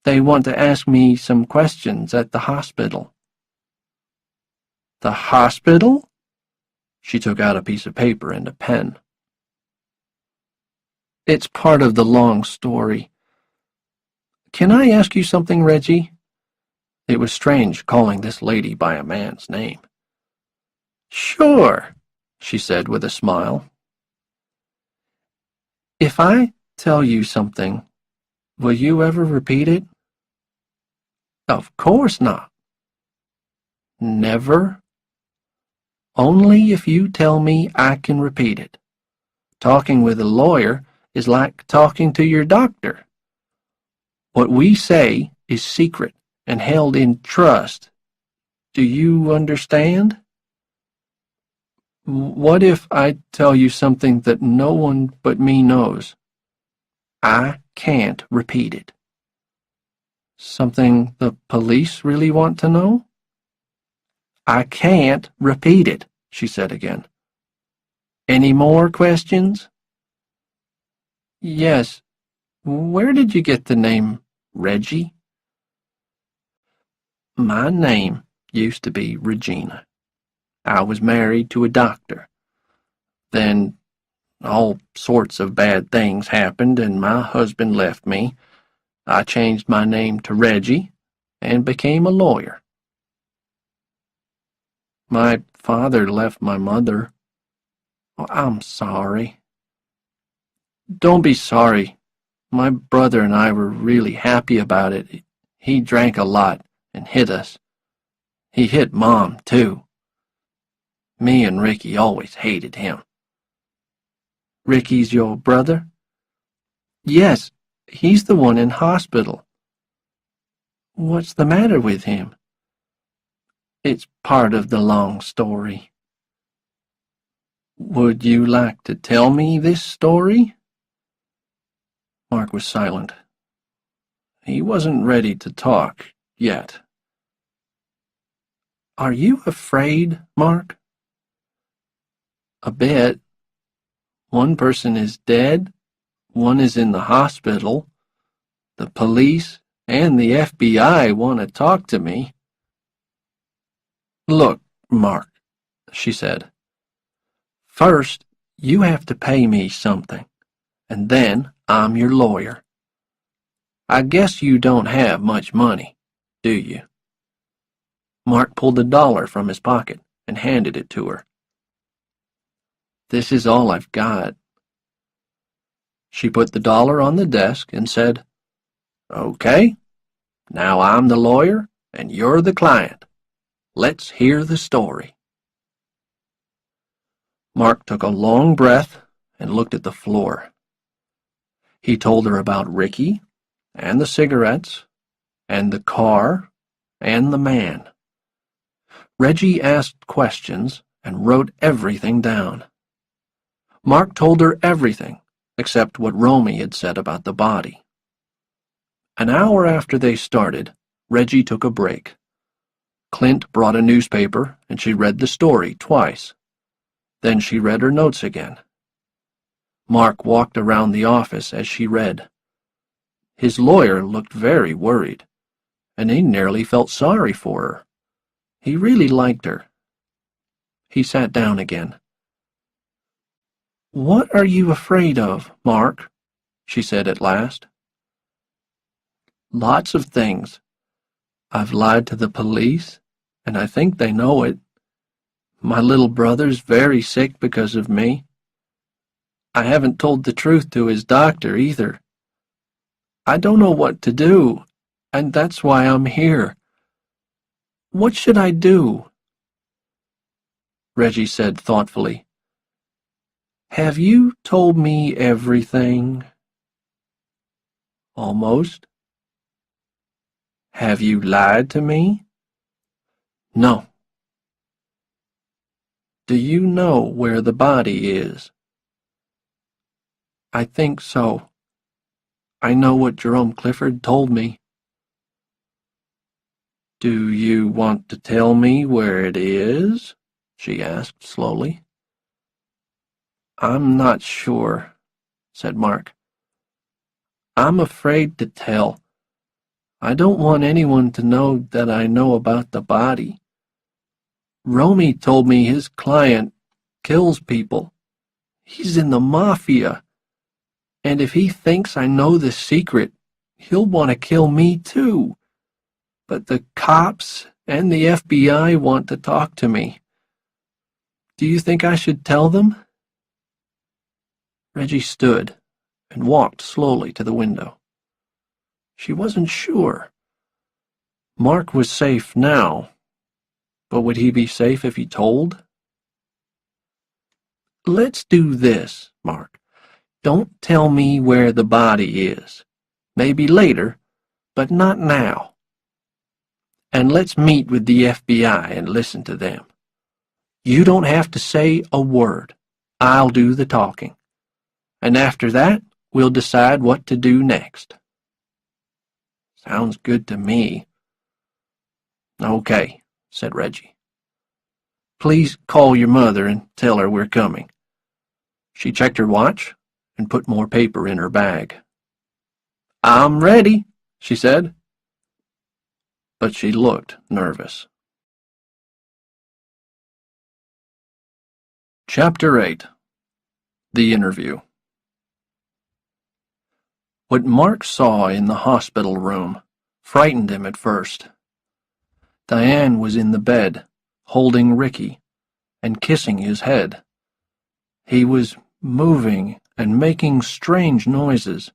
"They want to ask me some questions at the hospital." "The hospital?" She took out a piece of paper and a pen. "It's part of the long story. Can I ask you something, Reggie?" It was strange calling this lady by a man's name. "Sure," she said with a smile. "If I tell you something, will you ever repeat it?" "Of course not." "Never?" "Only if you tell me I can repeat it. Talking with a lawyer is like talking to your doctor. What we say is secret and held in trust. Do you understand?" What if I tell you something that no one but me knows? I can't repeat it. Something the police really want to know? I can't repeat it, she said again. Any more questions? Yes. Where did you get the name Reggie? My name used to be Regina. I was married to a doctor. Then all sorts of bad things happened and my husband left me. I changed my name to Reggie and became a lawyer. My father left my mother. Oh, I'm sorry. Don't be sorry. My brother and I were really happy about it. He drank a lot and hit us. He hit Mom, too. Me and Ricky always hated him. Ricky's your brother? Yes, he's the one in hospital. What's the matter with him? It's part of the long story. Would you like to tell me this story? Mark was silent. He wasn't ready to talk yet. Are you afraid, Mark? A bit. One person is dead, one is in the hospital. The police and the FBI want to talk to me. Look, Mark, she said. First, you have to pay me something, and then I'm your lawyer. I guess you don't have much money, do you? Mark pulled $1 from his pocket and handed it to her. This is all I've got. She put the $1 on the desk and said, Okay, now I'm the lawyer and you're the client. Let's hear the story. Mark took a long breath and looked at the floor. He told her about Ricky and the cigarettes and the car and the man. Reggie asked questions and wrote everything down. Mark told her everything except what Romy had said about the body. An hour after they started, Reggie took a break. Clint brought a newspaper and she read the story twice. Then she read her notes again. Mark walked around the office as she read. His lawyer looked very worried, and he nearly felt sorry for her. He really liked her. He sat down again. What are you afraid of, Mark? She said at last. Lots of things. I've lied to the police, and I think they know it. My little brother's very sick because of me. I haven't told the truth to his doctor either. I don't know what to do, and that's why I'm here. What should I do? Reggie said thoughtfully. Have you told me everything? Almost. Have you lied to me? No. Do you know where the body is? I think so. I know what Jerome Clifford told me. Do you want to tell me where it is? She asked slowly. I'm not sure, said Mark. I'm afraid to tell. I don't want anyone to know that I know about the body. Romy told me his client kills people. He's in the mafia. And if he thinks I know the secret, he'll want to kill me too. But the cops and the FBI want to talk to me. Do you think I should tell them? Reggie stood and walked slowly to the window. She wasn't sure. Mark was safe now, but would he be safe if he told? Let's do this, Mark. Don't tell me where the body is. Maybe later, but not now. And let's meet with the FBI and listen to them. You don't have to say a word. I'll do the talking. And after that, we'll decide what to do next." "Sounds good to me." "Okay," said Reggie. "Please call your mother and tell her we're coming." She checked her watch and put more paper in her bag. "I'm ready," she said. But she looked nervous. Chapter 8. The Interview. What Mark saw in the hospital room frightened him at first. Diane was in the bed, holding Ricky and kissing his head. He was moving and making strange noises.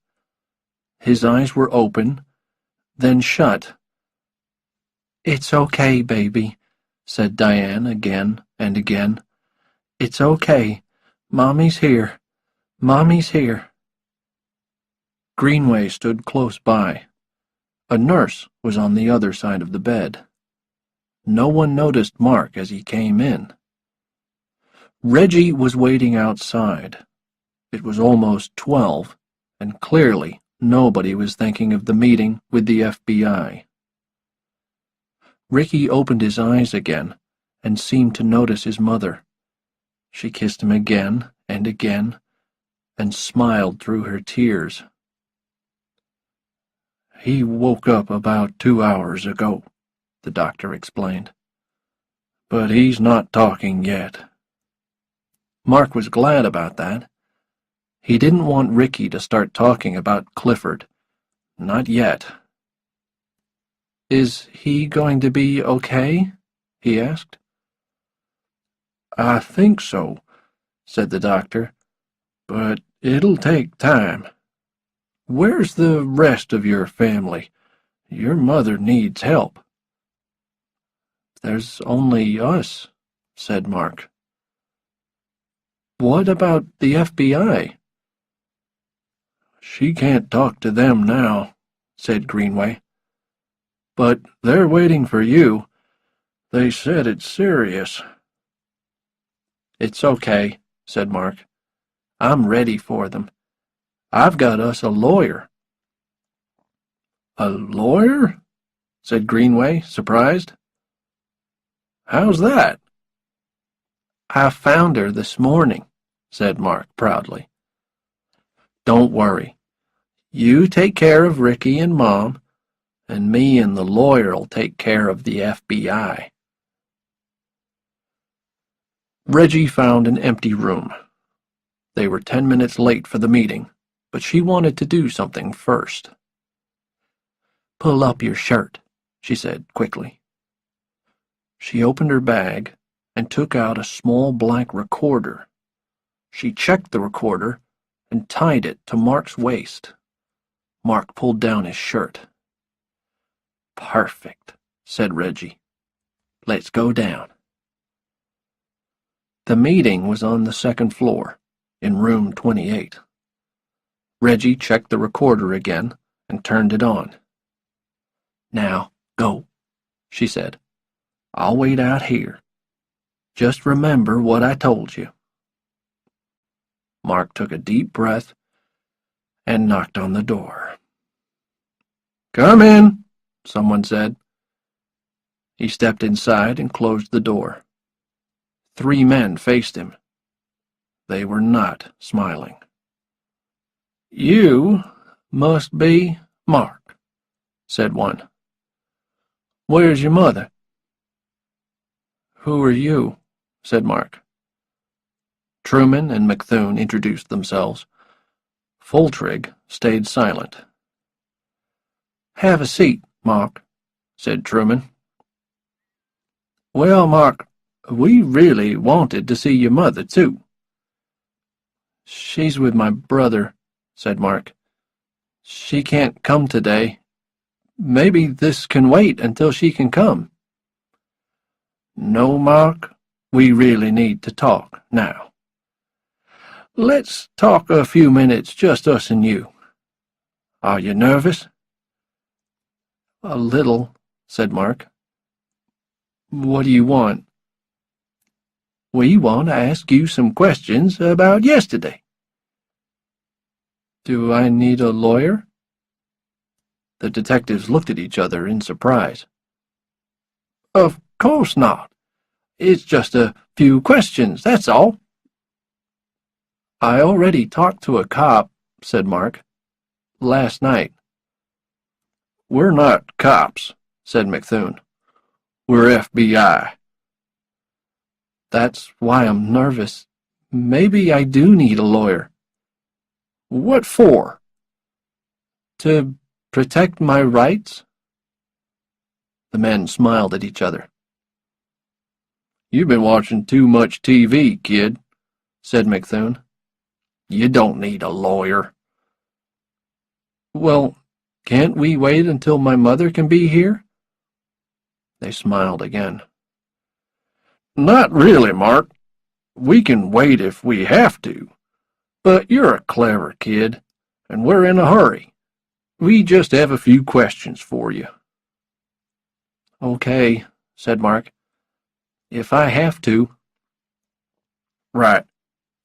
His eyes were open, then shut. "It's okay, baby," said Diane again and again. "It's okay. Mommy's here. Mommy's here." Greenway stood close by. A nurse was on the other side of the bed. No one noticed Mark as he came in. Reggie was waiting outside. It was almost 12, and clearly nobody was thinking of the meeting with the FBI. Ricky opened his eyes again and seemed to notice his mother. She kissed him again and smiled through her tears. "He woke up about 2 hours ago," the doctor explained. "But he's not talking yet." Mark was glad about that. He didn't want Ricky to start talking about Clifford. Not yet. "Is he going to be okay?" he asked. "I think so," said the doctor, "but it'll take time. Where's the rest of your family? Your mother needs help." "There's only us," said Mark. "What about the FBI?" "She can't talk to them now," said Greenway. "But they're waiting for you. They said it's serious." "It's okay," said Mark. "I'm ready for them. I've got us a lawyer." "A lawyer?" said Greenway, surprised. "How's that?" "I found her this morning," said Mark proudly. "Don't worry. You take care of Ricky and Mom, and me and the lawyer'll take care of the FBI. Reggie found an empty room. They were 10 minutes late for the meeting, but she wanted to do something first. "Pull up your shirt," she said quickly. She opened her bag and took out a small black recorder. She checked the recorder and tied it to Mark's waist. Mark pulled down his shirt. "Perfect," said Reggie. "Let's go down." The meeting was on the second floor, in room 28. Reggie checked the recorder again and turned it on. "Now, go," she said. "I'll wait out here. Just remember what I told you." Mark took a deep breath and knocked on the door. "Come in," someone said. He stepped inside and closed the door. 3 men faced him. They were not smiling. "You must be Mark," said one. "Where's your mother?" "Who are you?" said Mark. Truman and McThune introduced themselves. Foltrig stayed silent. "Have a seat, Mark," said Truman. "Well, Mark, we really wanted to see your mother, too." "She's with my brother," said Mark. "She can't come today. Maybe this can wait until she can come." "No, Mark, we really need to talk now. Let's talk a few minutes, just us and you. Are you nervous?" "A little," said Mark. "What do you want?" We want to ask you some questions about yesterday. Do I need a lawyer? The detectives looked at each other in surprise. Of course not. It's just a few questions, that's all. I already talked to a cop, said Mark. Last night. We're not cops, said McThune. We're FBI. That's why I'm nervous. Maybe I do need a lawyer. What for? To protect my rights? The men smiled at each other. You've been watching too much TV, kid, said McThune. You don't need a lawyer. Well, can't we wait until my mother can be here? They smiled again. Not really, Mark. We can wait if we have to. But you're a clever kid, and we're in a hurry. We just have a few questions for you. Okay, said Mark. If I have to. Right.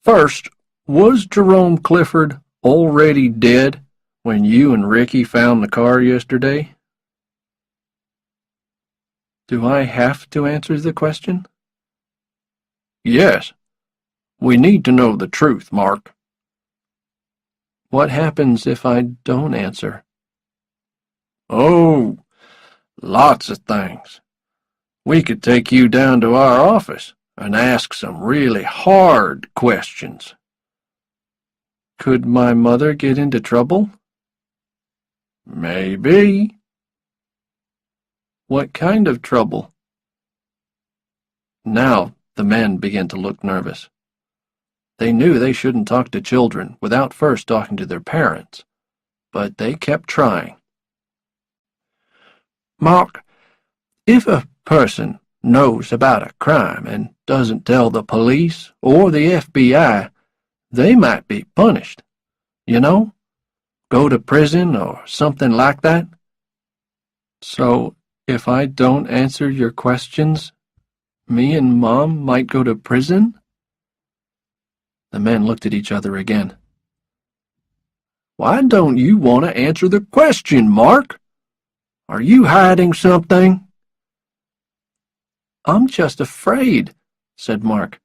First, was Jerome Clifford already dead when you and Ricky found the car yesterday? Do I have to answer the question? Yes. We need to know the truth, Mark. What happens if I don't answer? Oh, lots of things. We could take you down to our office and ask some really hard questions. Could my mother get into trouble? Maybe. What kind of trouble? Now the men began to look nervous. They knew they shouldn't talk to children without first talking to their parents, but they kept trying. Mark, if a person knows about a crime and doesn't tell the police or the FBI, they might be punished. You know? Go to prison or something like that. So, if I don't answer your questions, me and Mom might go to prison? The men looked at each other again. Why don't you want to answer the question, Mark? Are you hiding something? I'm just afraid, said Mark.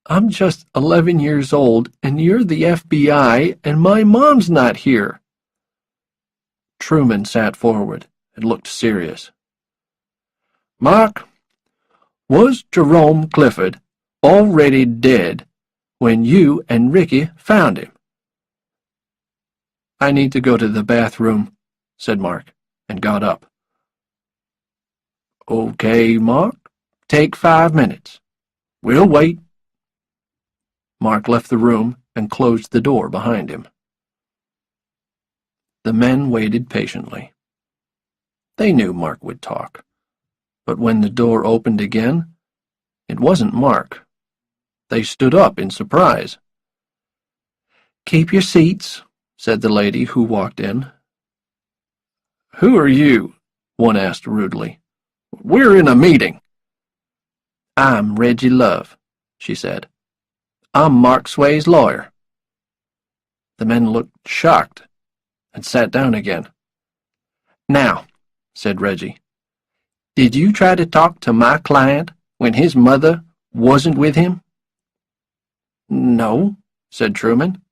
I'm just 11 years old, and you're the FBI, and my mom's not here. Truman sat forward and looked serious. Mark, was Jerome Clifford already dead when you and Ricky found him? I need to go to the bathroom, said Mark, and got up. Okay, Mark, take 5 minutes. We'll wait. Mark left the room and closed the door behind him. The men waited patiently. They knew Mark would talk, but when the door opened again, it wasn't Mark. They stood up in surprise. Keep your seats, said the lady who walked in. Who are you? One asked rudely. We're in a meeting. I'm Reggie Love, she said. I'm Mark Sway's lawyer. The men looked shocked and sat down again. Now, said Reggie, did you try to talk to my client when his mother wasn't with him? No, said Truman.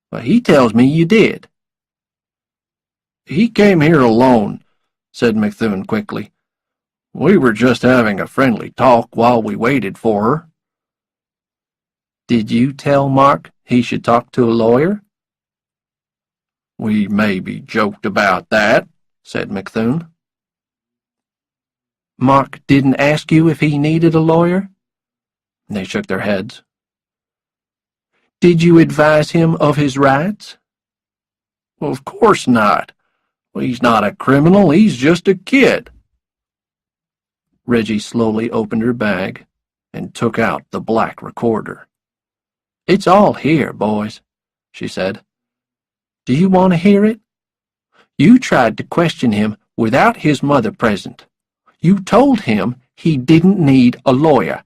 Well, he tells me you did. He came here alone, said McThune quickly. We were just having a friendly talk while we waited for her. Did you tell Mark he should talk to a lawyer? We maybe joked about that, said McThune. Mark didn't ask you if he needed a lawyer? They shook their heads. Did you advise him of his rights? Well, of course not. He's not a criminal, he's just a kid. Reggie slowly opened her bag and took out the black recorder. It's all here, boys, she said. Do you want to hear it? You tried to question him without his mother present. You told him he didn't need a lawyer.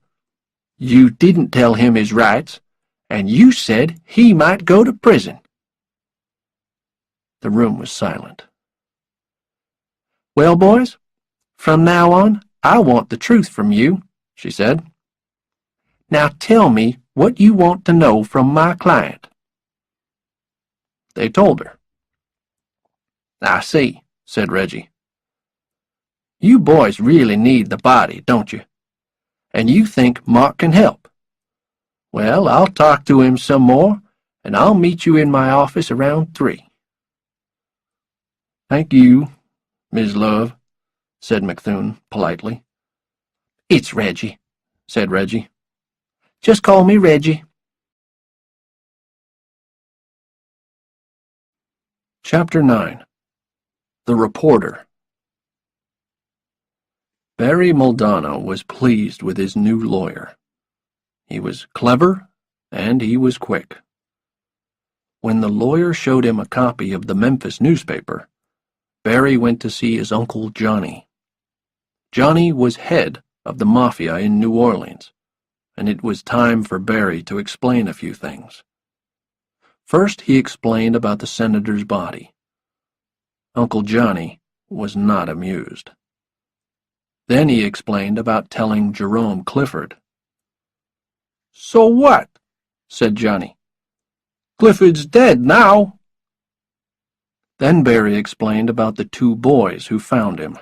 You didn't tell him his rights, and you said he might go to prison." The room was silent. "Well, boys, from now on, I want the truth from you," she said. "Now tell me what you want to know from my client." They told her. "I see," said Reggie. "You boys really need the body, don't you? And you think Mark can help. Well, I'll talk to him some more, and I'll meet you in my office around 3. "Thank you, Miss Love," said McThune politely. "It's Reggie," said Reggie. "Just call me Reggie." Chapter 9. The Reporter. Barry Muldanno was pleased with his new lawyer. He was clever, and he was quick. When the lawyer showed him a copy of the Memphis newspaper, Barry went to see his Uncle Johnny. Johnny was head of the Mafia in New Orleans, and it was time for Barry to explain a few things. First, he explained about the senator's body. Uncle Johnny was not amused. Then he explained about telling Jerome Clifford. "So what?" said Johnny. "Clifford's dead now." Then Barry explained about the 2 boys who found him.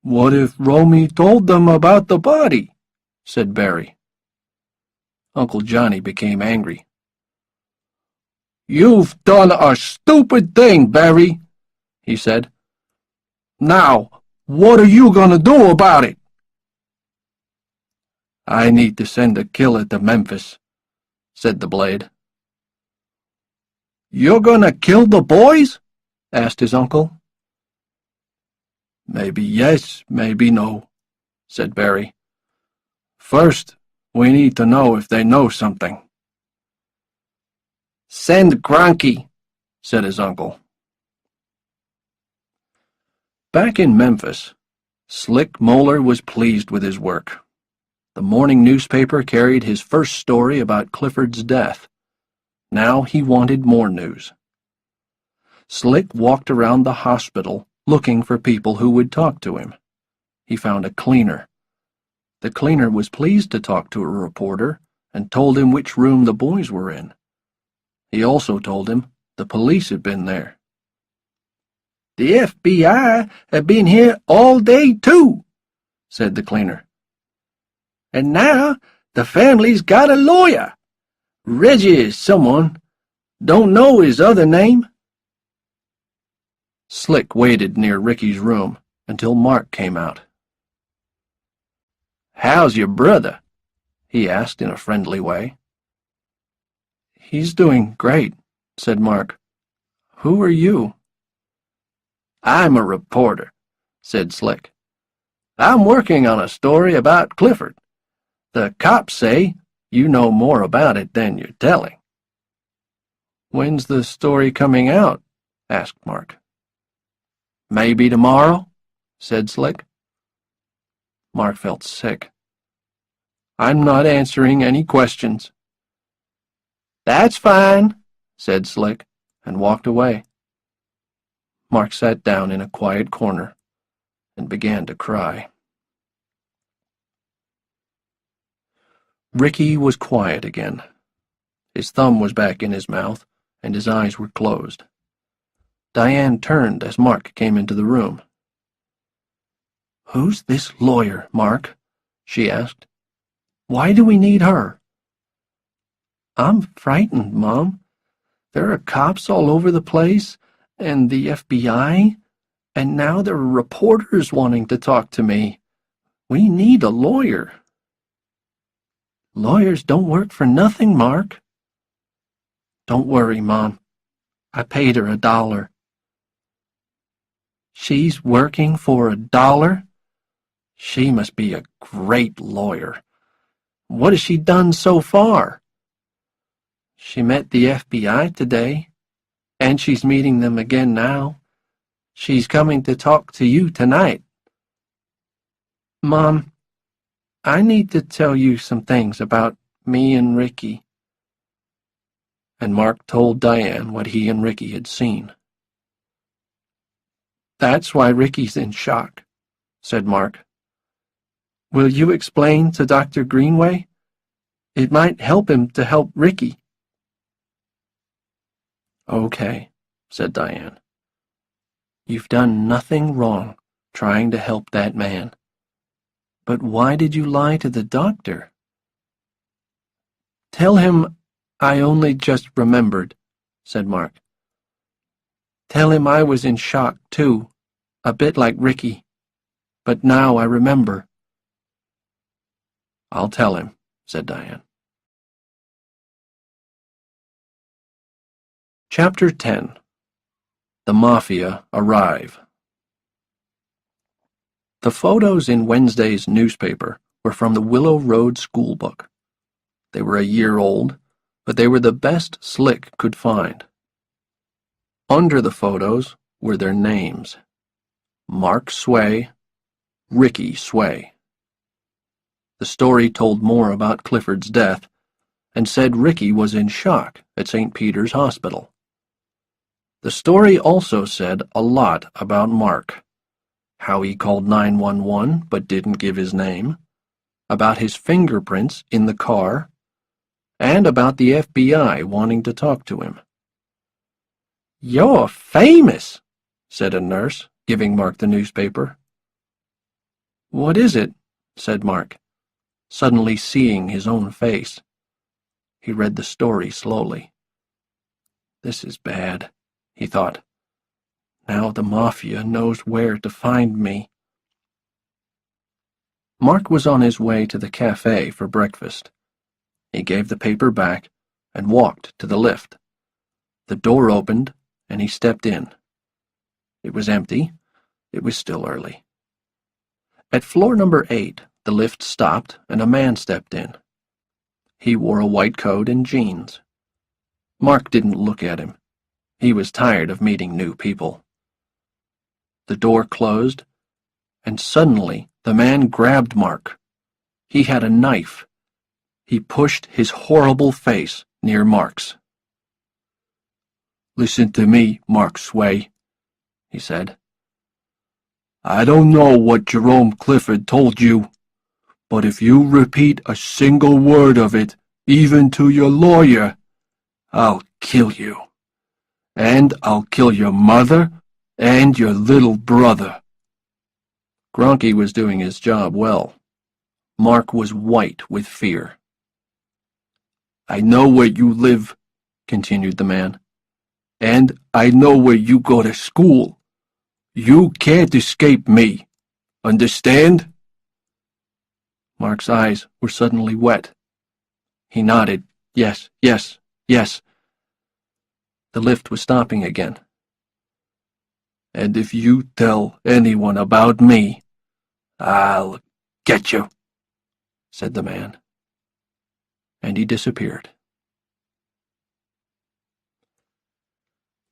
"What if Romy told them about the body?" said Barry. Uncle Johnny became angry. "You've done a stupid thing, Barry," he said. "Now, what are you going to do about it?" "I need to send a killer to Memphis," said the Blade. "You're going to kill the boys?" asked his uncle. "Maybe yes, maybe no," said Barry. "First, we need to know if they know something." "Send Gronky," said his uncle. Back in Memphis, Slick Moeller was pleased with his work. The morning newspaper carried his first story about Clifford's death. Now he wanted more news. Slick walked around the hospital looking for people who would talk to him. He found a cleaner. The cleaner was pleased to talk to a reporter and told him which room the boys were in. He also told him the police had been there. "The FBI have been here all day, too," said the cleaner. "And now the family's got a lawyer. Reggie is someone. Don't know his other name." Slick waited near Ricky's room until Mark came out. "How's your brother?" he asked in a friendly way. "He's doing great," said Mark. "Who are you?" "I'm a reporter," said Slick. "I'm working on a story about Clifford. The cops say you know more about it than you're telling." "When's the story coming out?" asked Mark. "Maybe tomorrow," said Slick. Mark felt sick. "I'm not answering any questions." "That's fine," said Slick, and walked away. Mark sat down in a quiet corner and began to cry. Ricky was quiet again. His thumb was back in his mouth, and his eyes were closed. Diane turned as Mark came into the room. "Who's this lawyer, Mark?" she asked. "Why do we need her?" "I'm frightened, Mom. There are cops all over the place, and the FBI, and now there are reporters wanting to talk to me. We need a lawyer." "Lawyers don't work for nothing, Mark." "Don't worry, Mom. I paid her $1. "She's working for $1? She must be a great lawyer. What has she done so far?" "She met the FBI today, and she's meeting them again now. She's coming to talk to you tonight." "Mom, I need to tell you some things about me and Ricky. And Mark told Diane what he and Ricky had seen. That's why Ricky's in shock, said Mark. Will you explain to Dr. Greenway? It might help him to help Ricky. Okay, said Diane. You've done nothing wrong trying to help that man. But why did you lie to the doctor? Tell him I only just remembered, said Mark. Tell him I was in shock, too, a bit like Ricky. But now I remember. I'll tell him, said Diane. Chapter 10. The Mafia Arrive. The photos in Wednesday's newspaper were from the Willow Road school book. They were a year old, but they were the best Slick could find. Under the photos were their names: Mark Sway, Ricky Sway. The story told more about Clifford's death and said Ricky was in shock at St. Peter's Hospital. The story also said a lot about Mark: how he called 911 but didn't give his name, about his fingerprints in the car, and about the FBI wanting to talk to him. "You're famous," said a nurse, giving Mark the newspaper. "What is it?" said Mark, suddenly seeing his own face. He read the story slowly. This is bad, he thought. Now the Mafia knows where to find me. Mark was on his way to the cafe for breakfast. He gave the paper back and walked to the lift. The door opened, and he stepped in. It was empty. It was still early. At floor number 8, the lift stopped, and a man stepped in. He wore a white coat and jeans. Mark didn't look at him. He was tired of meeting new people. The door closed, and suddenly the man grabbed Mark. He had a knife. He pushed his horrible face near Mark's. "Listen to me, Mark Sway," he said. "I don't know what Jerome Clifford told you, but if you repeat a single word of it, even to your lawyer, I'll kill you. And I'll kill your mother and your little brother." Gronky was doing his job well. Mark was white with fear. "I know where you live," continued the man. "And I know where you go to school. You can't escape me. Understand?" Mark's eyes were suddenly wet. He nodded. Yes, yes, yes. The lift was stopping again. "And if you tell anyone about me, I'll get you," said the man. And he disappeared.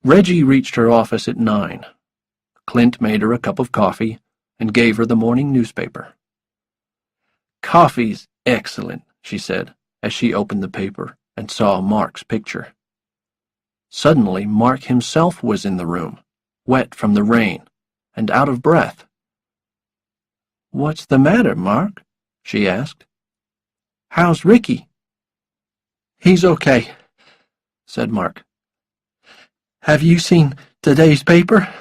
Reggie reached her office at 9. Clint made her a cup of coffee and gave her the morning newspaper. "Coffee's excellent," she said, as she opened the paper and saw Mark's picture. Suddenly, Mark himself was in the room, wet from the rain and out of breath. "What's the matter, Mark?" she asked. "How's Ricky?" "He's okay," said Mark. "Have you seen today's paper?"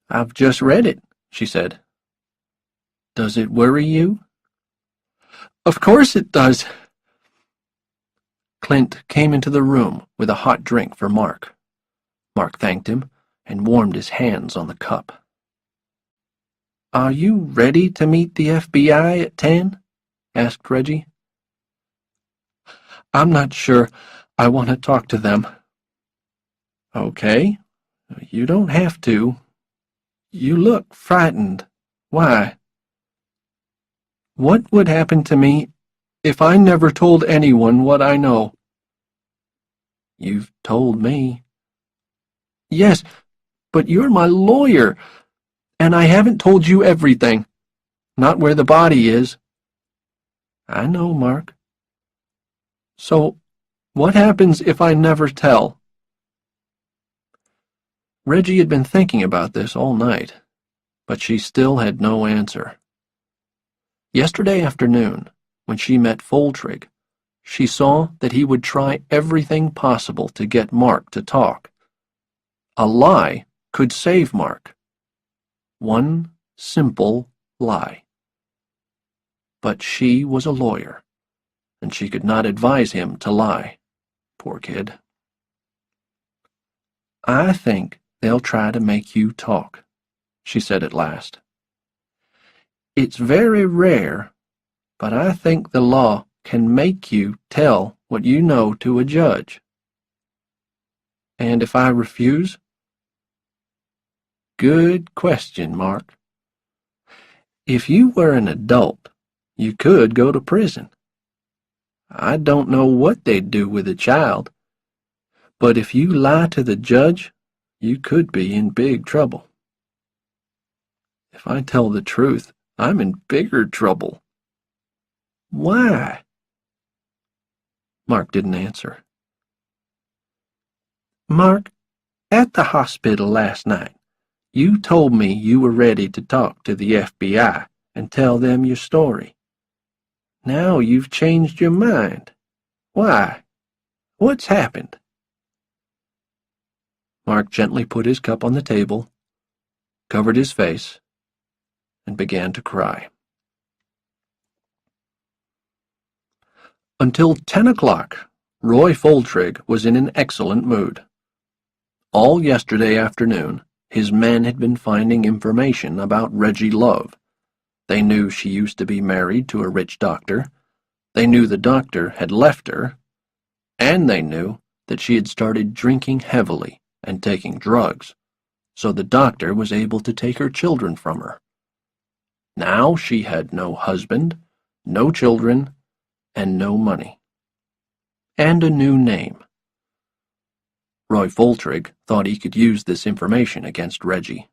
"I've just read it," she said. "Does it worry you?" "Of course it does." Clint came into the room with a hot drink for Mark. Mark thanked him and warmed his hands on the cup. "Are you ready to meet the FBI at 10? Asked Reggie. "I'm not sure I want to talk to them." "Okay, you don't have to. You look frightened. Why?" "What would happen to me if I never told anyone what I know?" "You've told me." "Yes, but you're my lawyer, and I haven't told you everything. Not where the body is, I know, Mark. So, what happens if I never tell? Reggie had been thinking about this all night, but she still had no answer. Yesterday afternoon, when she met Foltrig, she saw that he would try everything possible to get Mark to talk. A lie could save Mark. One simple lie. But she was a lawyer, and she could not advise him to lie. Poor kid. I think they'll try to make you talk, she said at last. It's very rare, but I think the law can make you tell what you know to a judge. And if I refuse? Good question, Mark. If you were an adult, you could go to prison. I don't know what they'd do with a child, but if you lie to the judge, you could be in big trouble. If I tell the truth, I'm in bigger trouble. Why? Mark didn't answer. Mark, at the hospital last night, you told me you were ready to talk to the FBI and tell them your story. Now you've changed your mind. Why? What's happened? Mark gently put his cup on the table, covered his face, and began to cry. Until 10 o'clock, Roy Foltrig was in an excellent mood. All yesterday afternoon, his men had been finding information about Reggie Love. They knew she used to be married to a rich doctor. They knew the doctor had left her. And they knew that she had started drinking heavily and taking drugs, so the doctor was able to take her children from her. Now she had no husband, no children, and no money. And a new name. Roy Foltrig thought he could use this information against Reggie.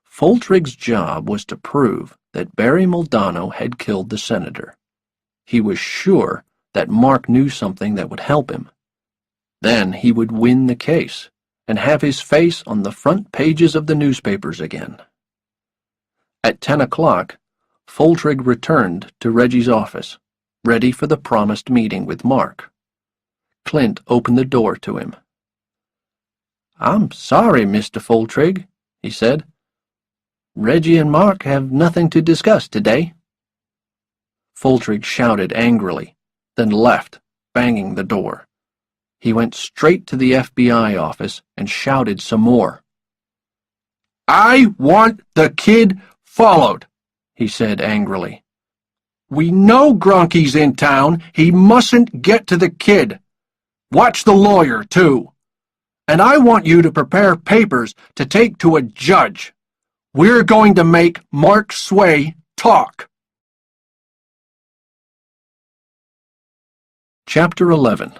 Foltrig's job was to prove that Barry Muldanno had killed the senator. He was sure that Mark knew something that would help him. Then he would win the case and have his face on the front pages of the newspapers again. At 10 o'clock, Foltrig returned to Reggie's office, ready for the promised meeting with Mark. Clint opened the door to him. I'm sorry, Mr. Foltrig, he said. Reggie and Mark have nothing to discuss today. Foltrig shouted angrily, then left, banging the door. He went straight to the FBI office and shouted some more. I want the kid followed, he said angrily. We know Gronky's in town. He mustn't get to the kid. Watch the lawyer, too. And I want you to prepare papers to take to a judge. We're going to make Mark Sway talk. Chapter 11.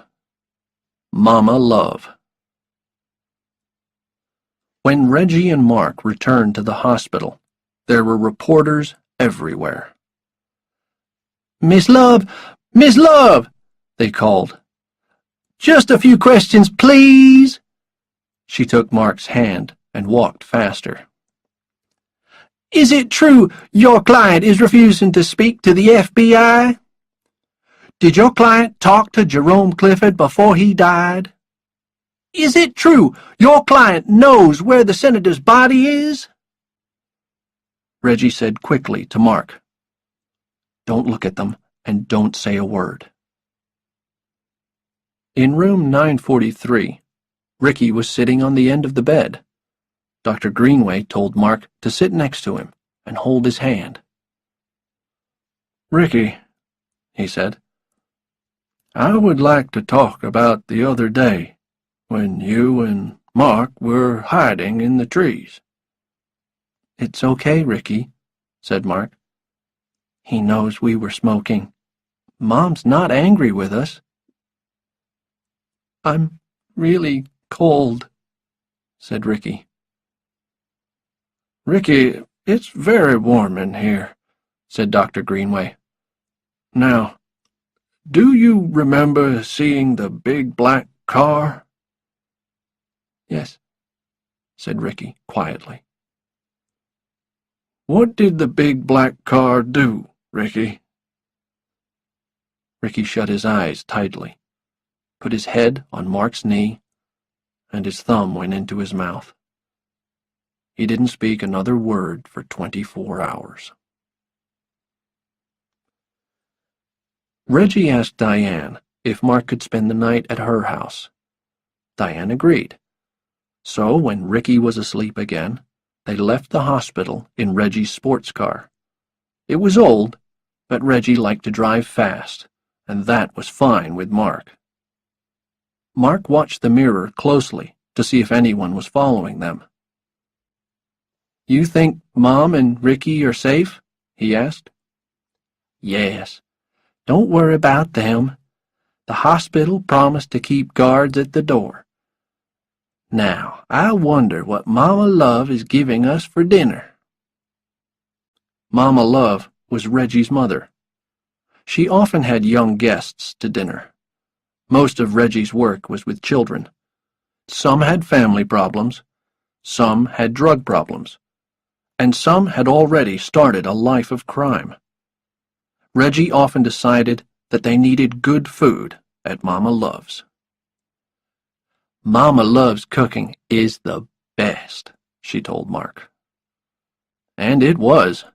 Mama Love. When Reggie and Mark returned to the hospital, there were reporters everywhere. Miss Love! Miss Love! They called. Just a few questions, please. She took Mark's hand and walked faster. Is it true your client is refusing to speak to the FBI? Did your client talk to Jerome Clifford before he died? Is it true your client knows where the senator's body is? Reggie said quickly to Mark, Don't look at them and don't say a word. In room 943, Ricky was sitting on the end of the bed. Dr. Greenway told Mark to sit next to him and hold his hand. Ricky, he said, I would like to talk about the other day when you and Mark were hiding in the trees. It's okay, Ricky, said Mark. He knows we were smoking. Mom's not angry with us. I'm really cold, said Ricky. Ricky, it's very warm in here, said Dr. Greenway. Now, do you remember seeing the big black car?" "Yes," said Ricky quietly. "What did the big black car do, Ricky?" Ricky shut his eyes tightly, put his head on Mark's knee, and his thumb went into his mouth. He didn't speak another word for 24 hours. Reggie asked Diane if Mark could spend the night at her house. Diane agreed. So when Ricky was asleep again, they left the hospital in Reggie's sports car. It was old, but Reggie liked to drive fast, and that was fine with Mark. Mark watched the mirror closely to see if anyone was following them. "You think Mom and Ricky are safe?" he asked. "Yes. Don't worry about them. The hospital promised to keep guards at the door. Now, I wonder what Mama Love is giving us for dinner." Mama Love was Reggie's mother. She often had young guests to dinner. Most of Reggie's work was with children. Some had family problems, some had drug problems, and some had already started a life of crime. Reggie often decided that they needed good food at Mama Love's. "Mama Love's cooking is the best," she told Mark. And it was.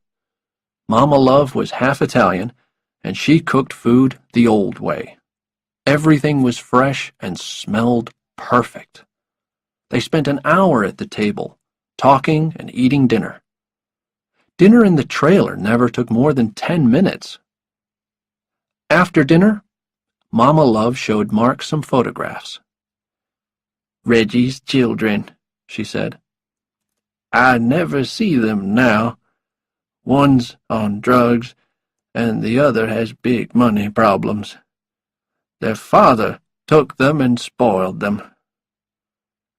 Mama Love was half Italian, and she cooked food the old way. Everything was fresh and smelled perfect. They spent an hour at the table, talking and eating dinner. Dinner in the trailer never took more than 10 minutes. After dinner, Mama Love showed Mark some photographs. "Reggie's children," she said. "I never see them now. One's on drugs, and the other has big money problems. Their father took them and spoiled them.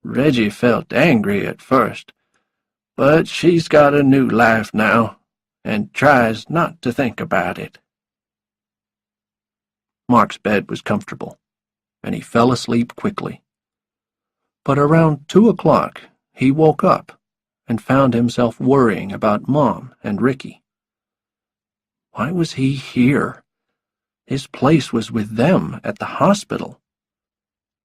Reggie felt angry at first, but she's got a new life now, and tries not to think about it." Mark's bed was comfortable, and he fell asleep quickly. But around 2 o'clock he woke up and found himself worrying about Mom and Ricky. Why was he here? His place was with them at the hospital.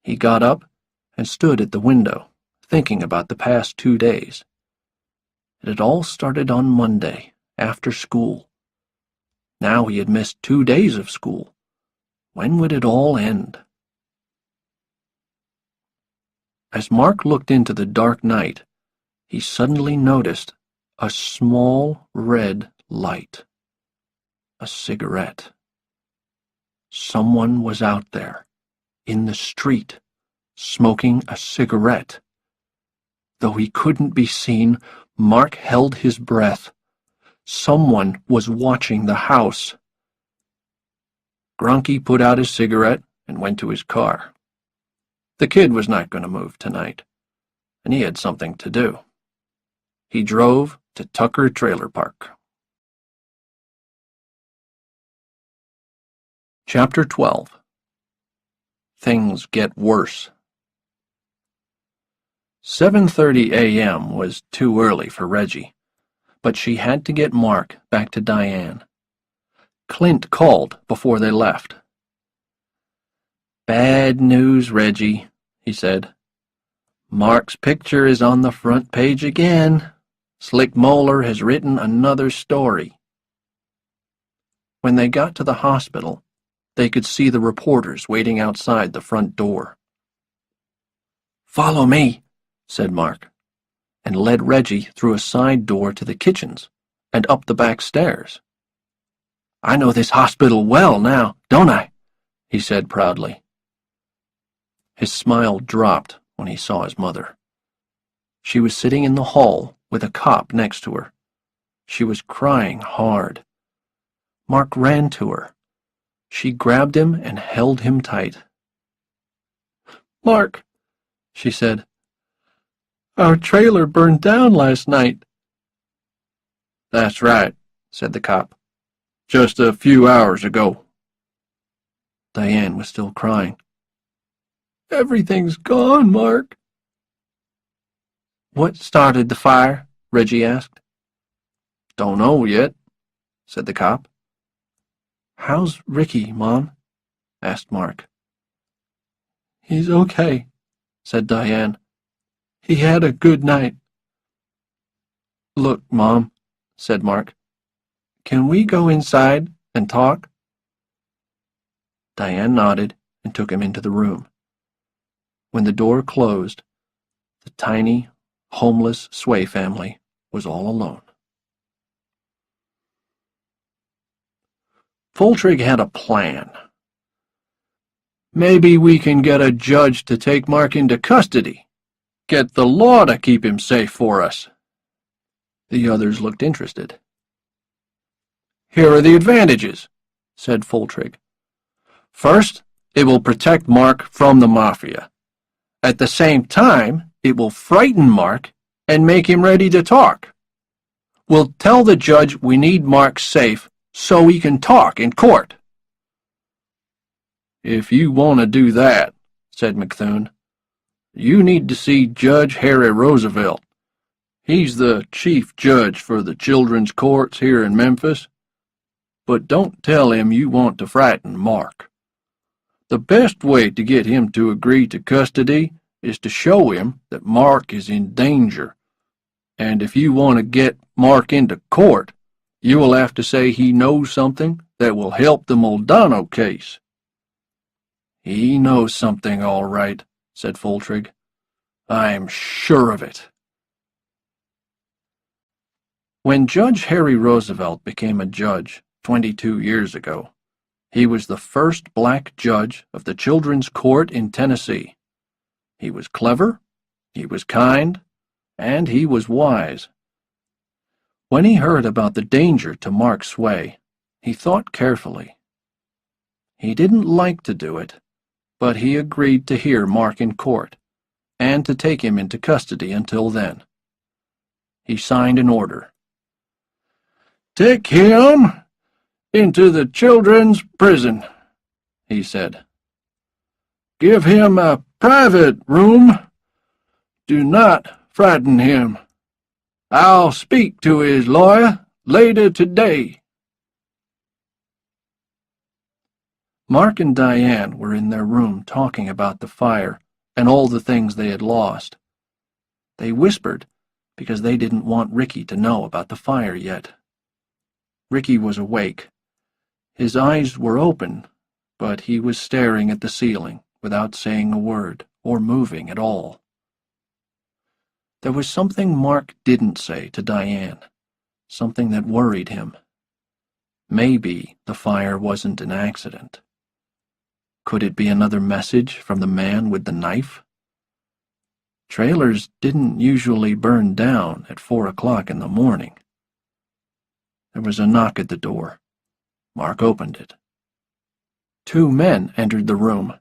He got up and stood at the window, thinking about the past 2 days. It had all started on Monday, after school. Now he had missed 2 days of school. When would it all end? As Mark looked into the dark night, he suddenly noticed a small red light. A cigarette. Someone was out there, in the street, smoking a cigarette. Though he couldn't be seen, Mark held his breath. Someone was watching the house. Gronky put out his cigarette and went to his car. The kid was not going to move tonight, and he had something to do. He drove to Tucker Trailer Park. Chapter 12. Things Get Worse. 7:30 a.m. was too early for Reggie, but she had to get Mark back to Diane. Clint called before they left. "Bad news, Reggie," he said. "Mark's picture is on the front page again. Slick Moeller has written another story." When they got to the hospital, they could see the reporters waiting outside the front door. "Follow me," said Mark, and led Reggie through a side door to the kitchens and up the back stairs. "I know this hospital well now, don't I?" he said proudly. His smile dropped when he saw his mother. She was sitting in the hall with a cop next to her. She was crying hard. Mark ran to her. She grabbed him and held him tight. "Mark," she said, "our trailer burned down last night." "That's right," said the cop. "Just a few hours ago, Diane was still crying. Everything's gone, Mark. What started the fire? Reggie asked. Don't know yet, said the cop. How's Ricky, Mom? Asked Mark. He's okay, said Diane. He had a good night. Look, Mom, said Mark. Can we go inside and talk? Diane nodded and took him into the room. When the door closed, the tiny, homeless Sway family was all alone. Foltrig had a plan. Maybe we can get a judge to take Mark into custody. Get the law to keep him safe for us. The others looked interested. Here are the advantages, said Foltrig. First, it will protect Mark from the Mafia. At the same time, it will frighten Mark and make him ready to talk. We'll tell the judge we need Mark safe so he can talk in court. If you want to do that, said McThune, you need to see Judge Harry Roosevelt. He's the chief judge for the children's courts here in Memphis. But don't tell him you want to frighten Mark. The best way to get him to agree to custody is to show him that Mark is in danger. And if you want to get Mark into court, you will have to say he knows something that will help the Moldano case. He knows something, all right, said Foltrig. I'm sure of it. When Judge Harry Roosevelt became a judge 22 years ago, he was the first black judge of the Children's Court in Tennessee. He was clever, he was kind, and he was wise. When he heard about the danger to Mark Sway, he thought carefully. He didn't like to do it, but he agreed to hear Mark in court and to take him into custody until then. He signed an order. Take him into the children's prison, he said. Give him a private room. Do not frighten him. I'll speak to his lawyer later today. Mark and Diane were in their room talking about the fire and all the things they had lost. They whispered because they didn't want Ricky to know about the fire yet. Ricky was awake. His eyes were open, but he was staring at the ceiling without saying a word or moving at all. There was something Mark didn't say to Diane, something that worried him. Maybe the fire wasn't an accident. Could it be another message from the man with the knife? Trailers didn't usually burn down at 4 o'clock in the morning. There was a knock at the door. Mark opened it. 2 men entered the room.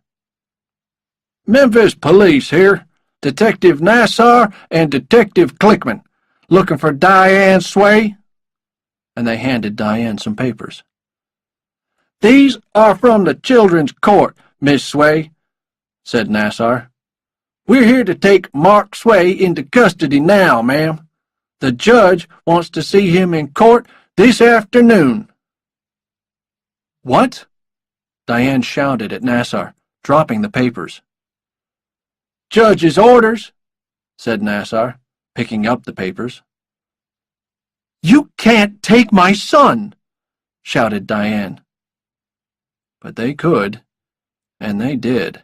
Memphis Police here. Detective Nassar and Detective Clickman. Looking for Diane Sway? And they handed Diane some papers. These are from the Children's Court, Miss Sway, said Nassar. We're here to take Mark Sway into custody now, ma'am. The judge wants to see him in court this afternoon. What? Diane shouted at Nassar, dropping the papers. Judge's orders, said Nassar, picking up the papers. You can't take my son, shouted Diane. But they could, and they did,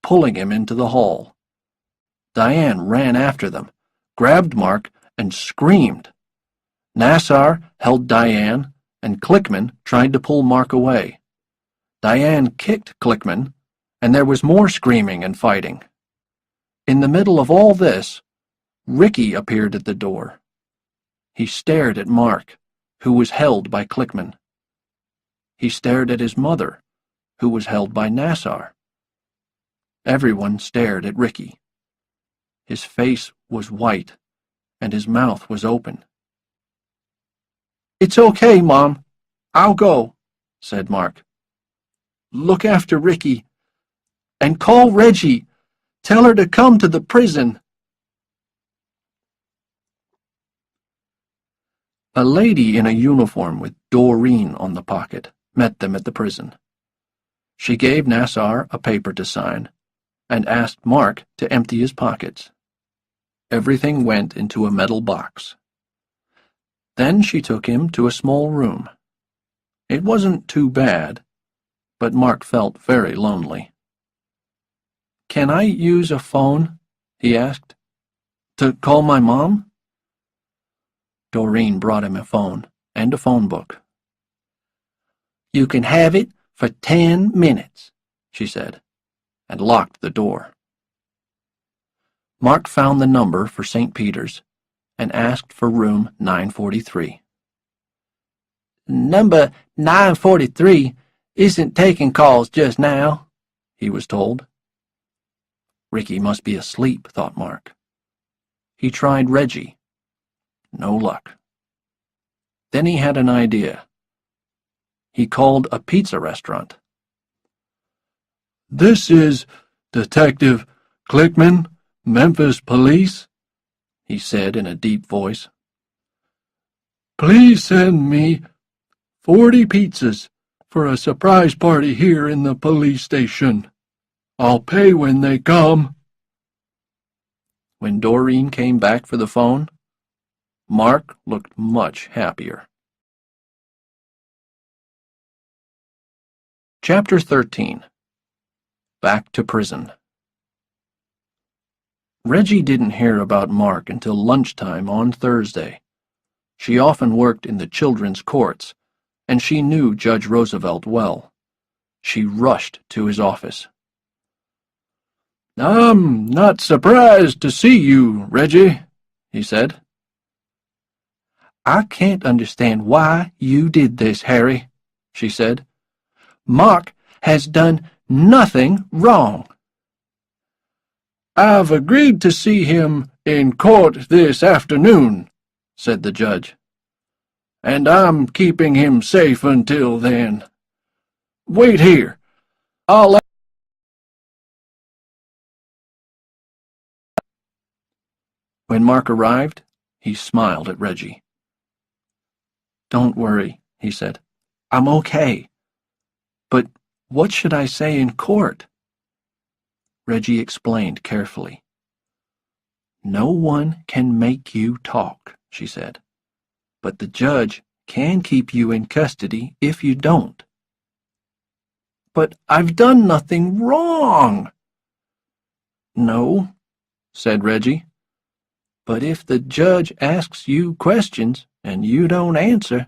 pulling him into the hall. Diane ran after them, grabbed Mark, and screamed. Nassar held Diane, and Clickman tried to pull Mark away. Diane kicked Clickman, and there was more screaming and fighting. In the middle of all this, Ricky appeared at the door. He stared at Mark, who was held by Clickman. He stared at his mother, who was held by Nassar. Everyone stared at Ricky. His face was white, and his mouth was open. It's okay, Mom. I'll go, said Mark. Look after Ricky. And call Reggie. Tell her to come to the prison. A lady in a uniform with Doreen on the pocket met them at the prison. She gave Nassar a paper to sign and asked Mark to empty his pockets. Everything went into a metal box. Then she took him to a small room. It wasn't too bad, but Mark felt very lonely. "Can I use a phone?" he asked. "To call my mom?" Doreen brought him a phone and a phone book. "You can have it for 10 minutes, she said, and locked the door. Mark found the number for St. Peter's and asked for room 943. "Number 943 isn't taking calls just now," he was told. Ricky must be asleep, thought Mark. He tried Reggie. No luck. Then he had an idea. He called a pizza restaurant. "This is Detective Clickman, Memphis Police," he said in a deep voice. "Please send me 40 pizzas for a surprise party here in the police station. I'll pay when they come." When Doreen came back for the phone, Mark looked much happier. Chapter 13. Back to Prison. Reggie didn't hear about Mark until lunchtime on Thursday. She often worked in the children's courts, and she knew Judge Roosevelt well. She rushed to his office. "I'm not surprised to see you, Reggie," he said. "I can't understand why you did this, Harry," she said. "Mark has done nothing wrong." "I've agreed to see him in court this afternoon," said the judge. "And I'm keeping him safe until then. Wait here. I'll..." When Mark arrived, he smiled at Reggie. "Don't worry," he said. "I'm okay. But what should I say in court?" Reggie explained carefully. "No one can make you talk," she said. "But the judge can keep you in custody if you don't." "But I've done nothing wrong." "No," said Reggie. "But if the judge asks you questions and you don't answer,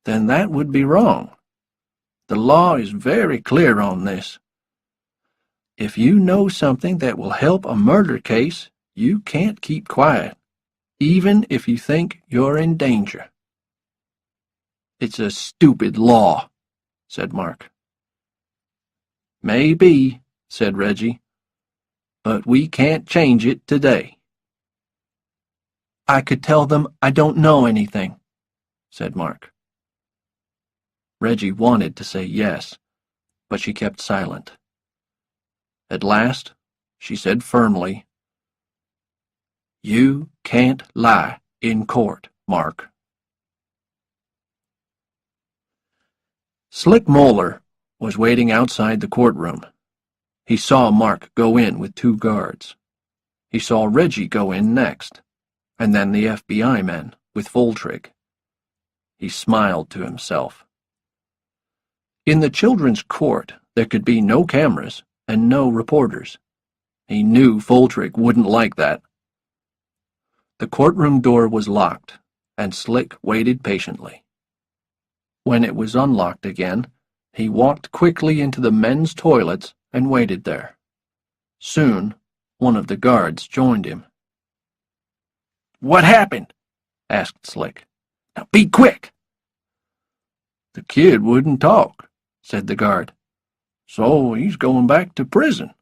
then that would be wrong. The law is very clear on this. If you know something that will help a murder case, you can't keep quiet, even if you think you're in danger." "It's a stupid law," said Mark. "Maybe," said Reggie, "but we can't change it today." "I could tell them I don't know anything," said Mark. Reggie wanted to say yes, but she kept silent. At last, she said firmly, "You can't lie in court, Mark." Slick Moeller was waiting outside the courtroom. He saw Mark go in with 2 guards. He saw Reggie go in next, and then the FBI men with Foltrig. He smiled to himself. In the children's court, there could be no cameras and no reporters. He knew Foltrig wouldn't like that. The courtroom door was locked, and Slick waited patiently. When it was unlocked again, he walked quickly into the men's toilets and waited there. Soon, one of the guards joined him. "What happened?" asked Slick. "Now be quick." "The kid wouldn't talk," said the guard. "So he's going back to prison."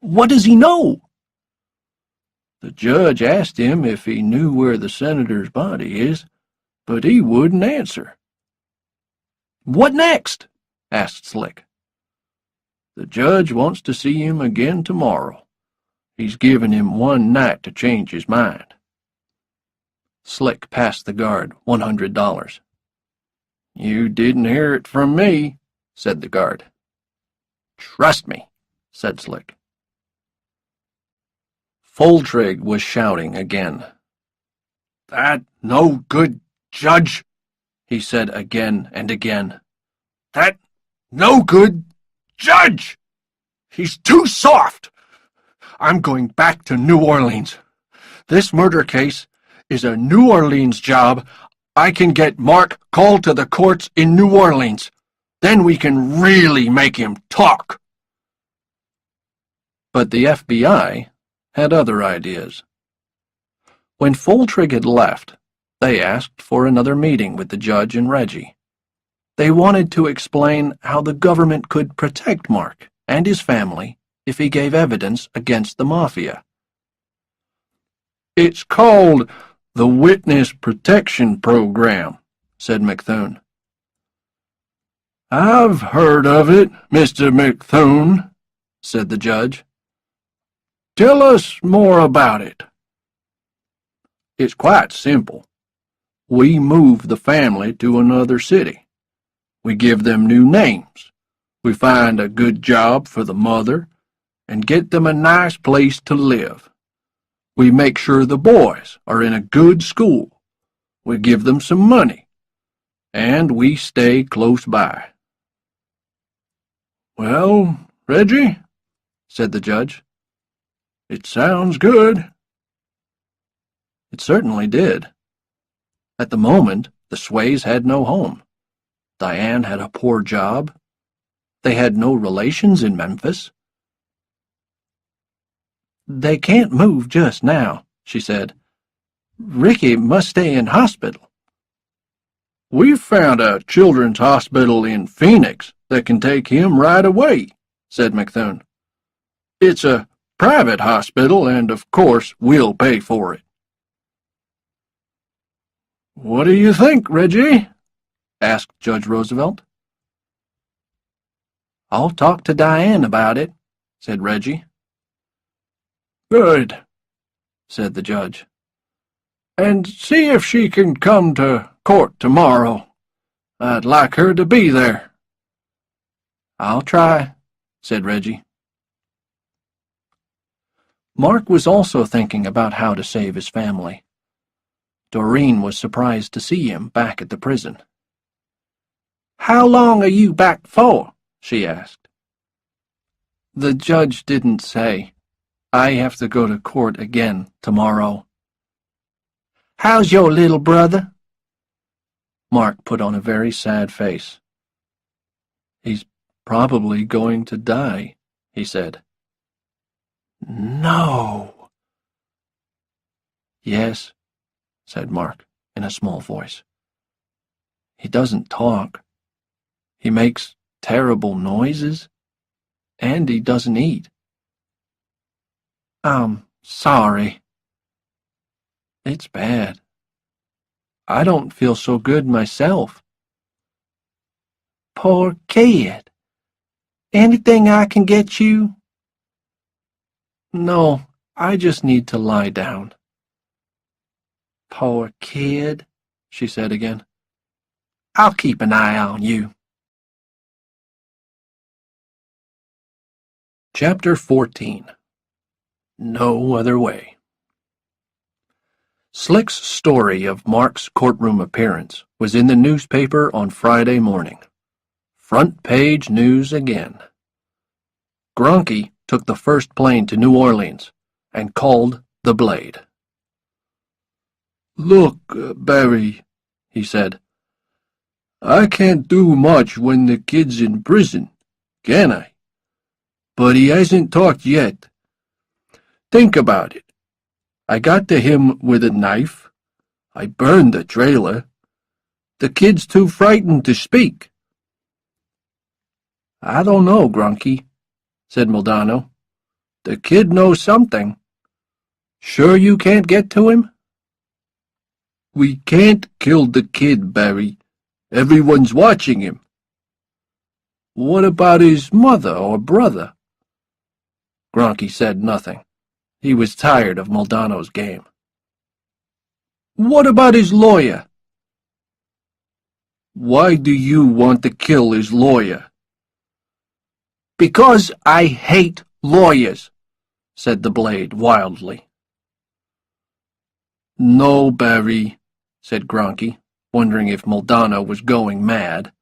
"What does he know?" "The judge asked him if he knew where the senator's body is, but he wouldn't answer." "What next?" asked Slick. "The judge wants to see him again tomorrow. He's given him one night to change his mind." Slick passed the guard $100. "You didn't hear it from me," said the guard. "Trust me," said Slick. Foltrig was shouting again. "That no good judge," he said again and again. "That no good judge! He's too soft! I'm going back to New Orleans. This murder case is a New Orleans job. I can get Mark called to the courts in New Orleans. Then we can really make him talk." But the FBI had other ideas. When Foltrig had left, they asked for another meeting with the judge and Reggie. They wanted to explain how the government could protect Mark and his family if he gave evidence against the Mafia. "It's called the Witness Protection Program," said McThune. "I've heard of it, Mr. McThune," said the judge. "Tell us more about it." "It's quite simple. We move the family to another city. We give them new names. We find a good job for the mother and get them a nice place to live. We make sure the boys are in a good school. We give them some money. And we stay close by." "Well, Reggie," said the judge, "it sounds good." It certainly did. At the moment, the Sways had no home. Diane had a poor job. They had no relations in Memphis. "They can't move just now," she said. "Ricky must stay in hospital." "We've found a children's hospital in Phoenix that can take him right away," said McThune. "It's a private hospital, and of course we'll pay for it." "What do you think, Reggie?" asked Judge Roosevelt. "I'll talk to Diane about it," said Reggie. "Good," said the judge. "And see if she can come to court tomorrow. I'd like her to be there." "I'll try," said Reggie. Mark was also thinking about how to save his family. Doreen was surprised to see him back at the prison. "How long are you back for?" she asked. "The judge didn't say. I have to go to court again tomorrow." "How's your little brother?" Mark put on a very sad face. "He's probably going to die," he said. "No." "Yes," said Mark in a small voice. "He doesn't talk. He makes terrible noises, and he doesn't eat." "I'm sorry." "It's bad. I don't feel so good myself." "Poor kid. Anything I can get you?" "No, I just need to lie down." "Poor kid," she said again. "I'll keep an eye on you." Chapter 14. No Other Way. Slick's story of Mark's courtroom appearance was in the newspaper on Friday morning. Front page news again. Gronky took the first plane to New Orleans and called the Blade. "Look, Barry," he said, "I can't do much when the kid's in prison, can I? But he hasn't talked yet. Think about it. I got to him with a knife. I burned the trailer. The kid's too frightened to speak." "I don't know, Gronky," said Maldonado. "The kid knows something. Sure you can't get to him?" "We can't kill the kid, Barry. Everyone's watching him." What about his mother or brother? Gronky said nothing. He was tired of Moldano's game. What about his lawyer? Why do you want to kill his lawyer? Because I hate lawyers, said the blade wildly. No, Barry, said Gronky, wondering if Moldano was going mad.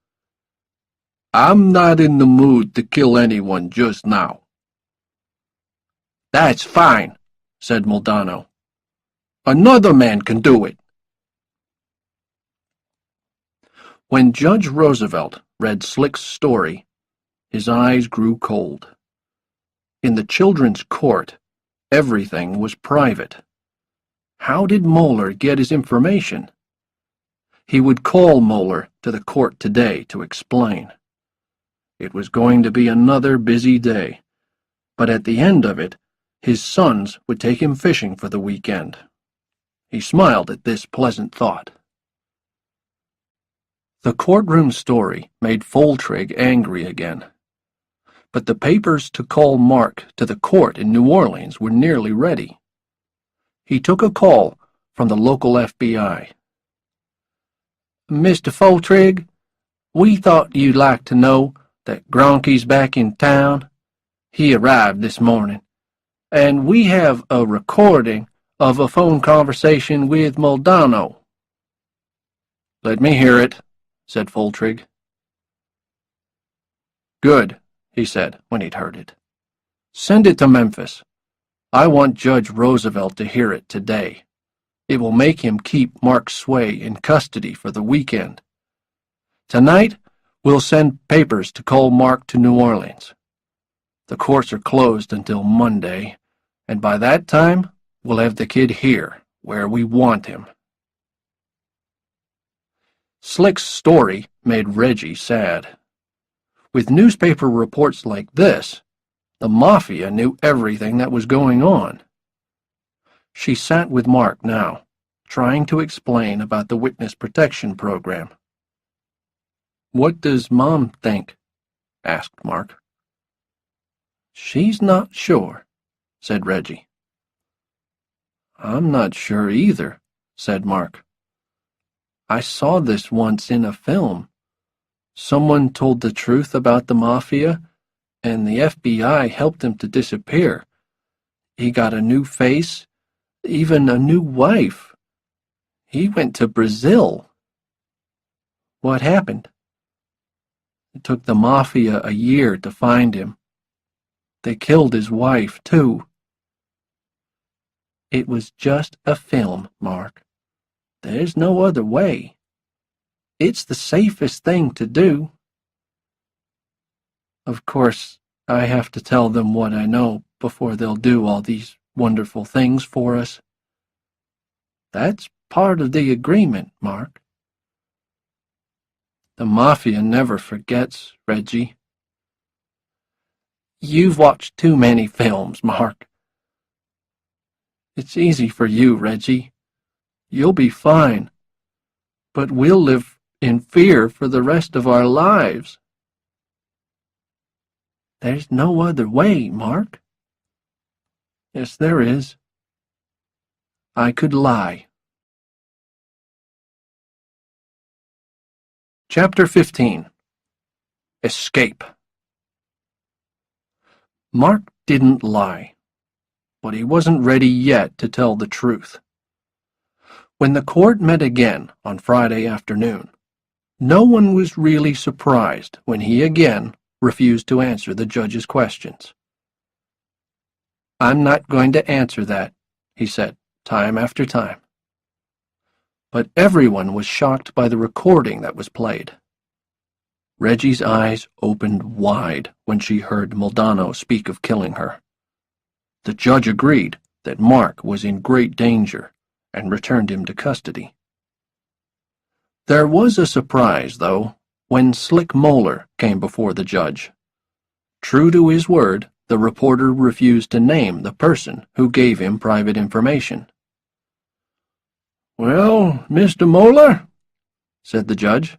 I'm not in the mood to kill anyone just now. That's fine, said Moldano. Another man can do it. When Judge Roosevelt read Slick's story, his eyes grew cold. In the children's court, everything was private. How did Moeller get his information? He would call Moeller to the court today to explain. It was going to be another busy day, but at the end of it, his sons would take him fishing for the weekend. He smiled at this pleasant thought. The courtroom story made Foltrig angry again. But the papers to call Mark to the court in New Orleans were nearly ready. He took a call from the local FBI. Mr. Foltrig, we thought you'd like to know that Gronky's back in town. He arrived this morning, and we have a recording of a phone conversation with Moldano. Let me hear it, said Foltrig. Good, he said when he'd heard it. Send it to Memphis. I want Judge Roosevelt to hear it today. It will make him keep Mark Sway in custody for the weekend. Tonight, we'll send papers to call Mark to New Orleans. The courts are closed until Monday, and by that time, we'll have the kid here, where we want him. Slick's story made Reggie sad. With newspaper reports like this, the Mafia knew everything that was going on. She sat with Mark now, trying to explain about the witness protection program. What does Mom think? Asked Mark. She's not sure, said Reggie. I'm not sure either, said Mark. I saw this once in a film. Someone told the truth about the Mafia, and the FBI helped him to disappear. He got a new face, even a new wife. He went to Brazil. What happened? It took the Mafia a year to find him. They killed his wife, too. It was just a film, Mark. There's no other way. It's the safest thing to do. Of course, I have to tell them what I know before they'll do all these wonderful things for us. That's part of the agreement, Mark. The Mafia never forgets, Reggie. You've watched too many films, Mark. It's easy for you, Reggie. You'll be fine. But we'll live in fear for the rest of our lives. There's no other way, Mark. Yes, there is. I could lie. Chapter 15. Escape. Mark didn't lie, but he wasn't ready yet to tell the truth. When the court met again on Friday afternoon, no one was really surprised when he again refused to answer the judge's questions. I'm not going to answer that, he said, time after time. But everyone was shocked by the recording that was played. Reggie's eyes opened wide when she heard Moldano speak of killing her. The judge agreed that Mark was in great danger and returned him to custody. There was a surprise, though, when Slick Moeller came before the judge. True to his word, the reporter refused to name the person who gave him private information. Well, Mr. Moeller, said the judge,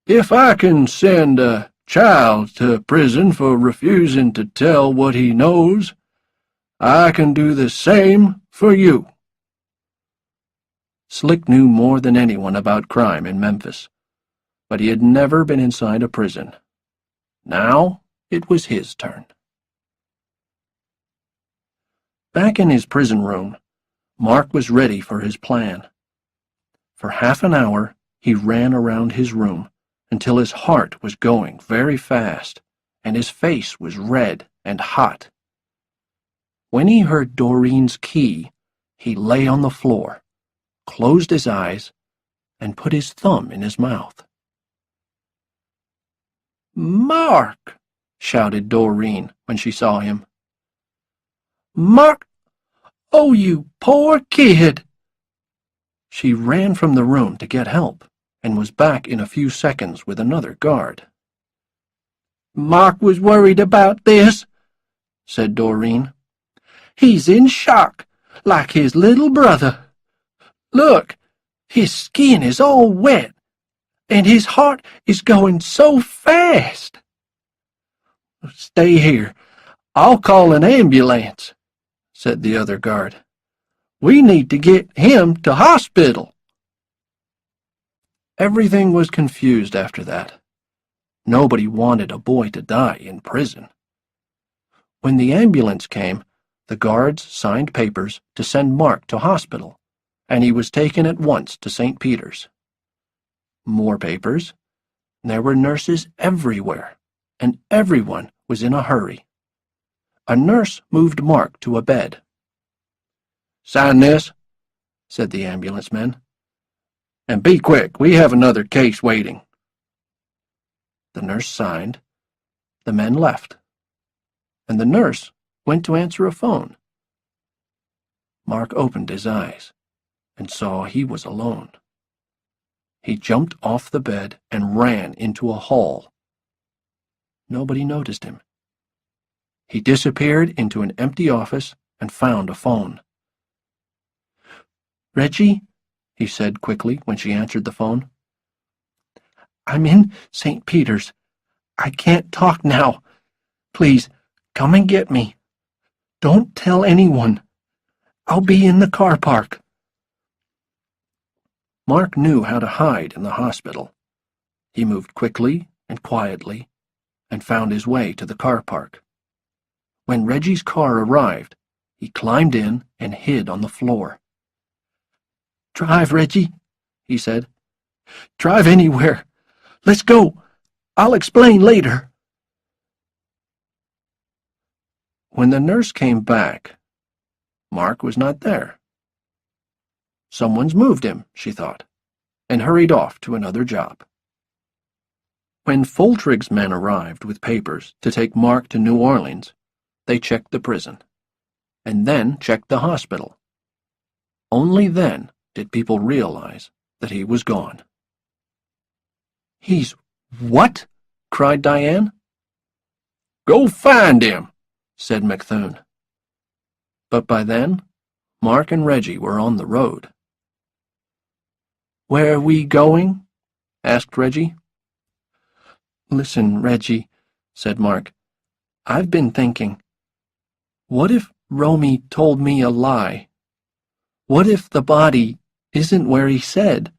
if I can send a child to prison for refusing to tell what he knows. I can do the same for you." Slick knew more than anyone about crime in Memphis, but he had never been inside a prison. Now it was his turn. Back in his prison room, Mark was ready for his plan. For half an hour, he ran around his room until his heart was going very fast and his face was red and hot. When he heard Doreen's key, he lay on the floor, closed his eyes, and put his thumb in his mouth. "Mark!" shouted Doreen when she saw him. "Mark! Oh, you poor kid!" She ran from the room to get help and was back in a few seconds with another guard. "Mark was worried about this," said Doreen. "He's in shock, like his little brother. Look, his skin is all wet, and his heart is going so fast." "Stay here. I'll call an ambulance," said the other guard. "We need to get him to hospital." Everything was confused after that. Nobody wanted a boy to die in prison. When the ambulance came, the guards signed papers to send Mark to hospital, and he was taken at once to St. Peter's. More papers. There were nurses everywhere, and everyone was in a hurry. A nurse moved Mark to a bed. "Sign this," said the ambulance men. "And be quick, we have another case waiting." The nurse signed. The men left, and the nurse went to answer a phone. Mark opened his eyes and saw he was alone. He jumped off the bed and ran into a hall. Nobody noticed him. He disappeared into an empty office and found a phone. "Reggie," he said quickly when she answered the phone. "I'm in St. Peter's. I can't talk now. Please, come and get me. Don't tell anyone. I'll be in the car park." Mark knew how to hide in the hospital. He moved quickly and quietly and found his way to the car park. When Reggie's car arrived, he climbed in and hid on the floor. "Drive, Reggie," he said. "Drive anywhere. Let's go. I'll explain later." When the nurse came back, Mark was not there. Someone's moved him, she thought, and hurried off to another job. When Foltrig's men arrived with papers to take Mark to New Orleans, they checked the prison, and then checked the hospital. Only then did people realize that he was gone. "He's what?" cried Diane. "Go find him," said McThune. But by then, Mark and Reggie were on the road. "Where are we going?" asked Reggie. "Listen, Reggie," said Mark. "I've been thinking. What if Romy told me a lie? What if the body isn't where he said?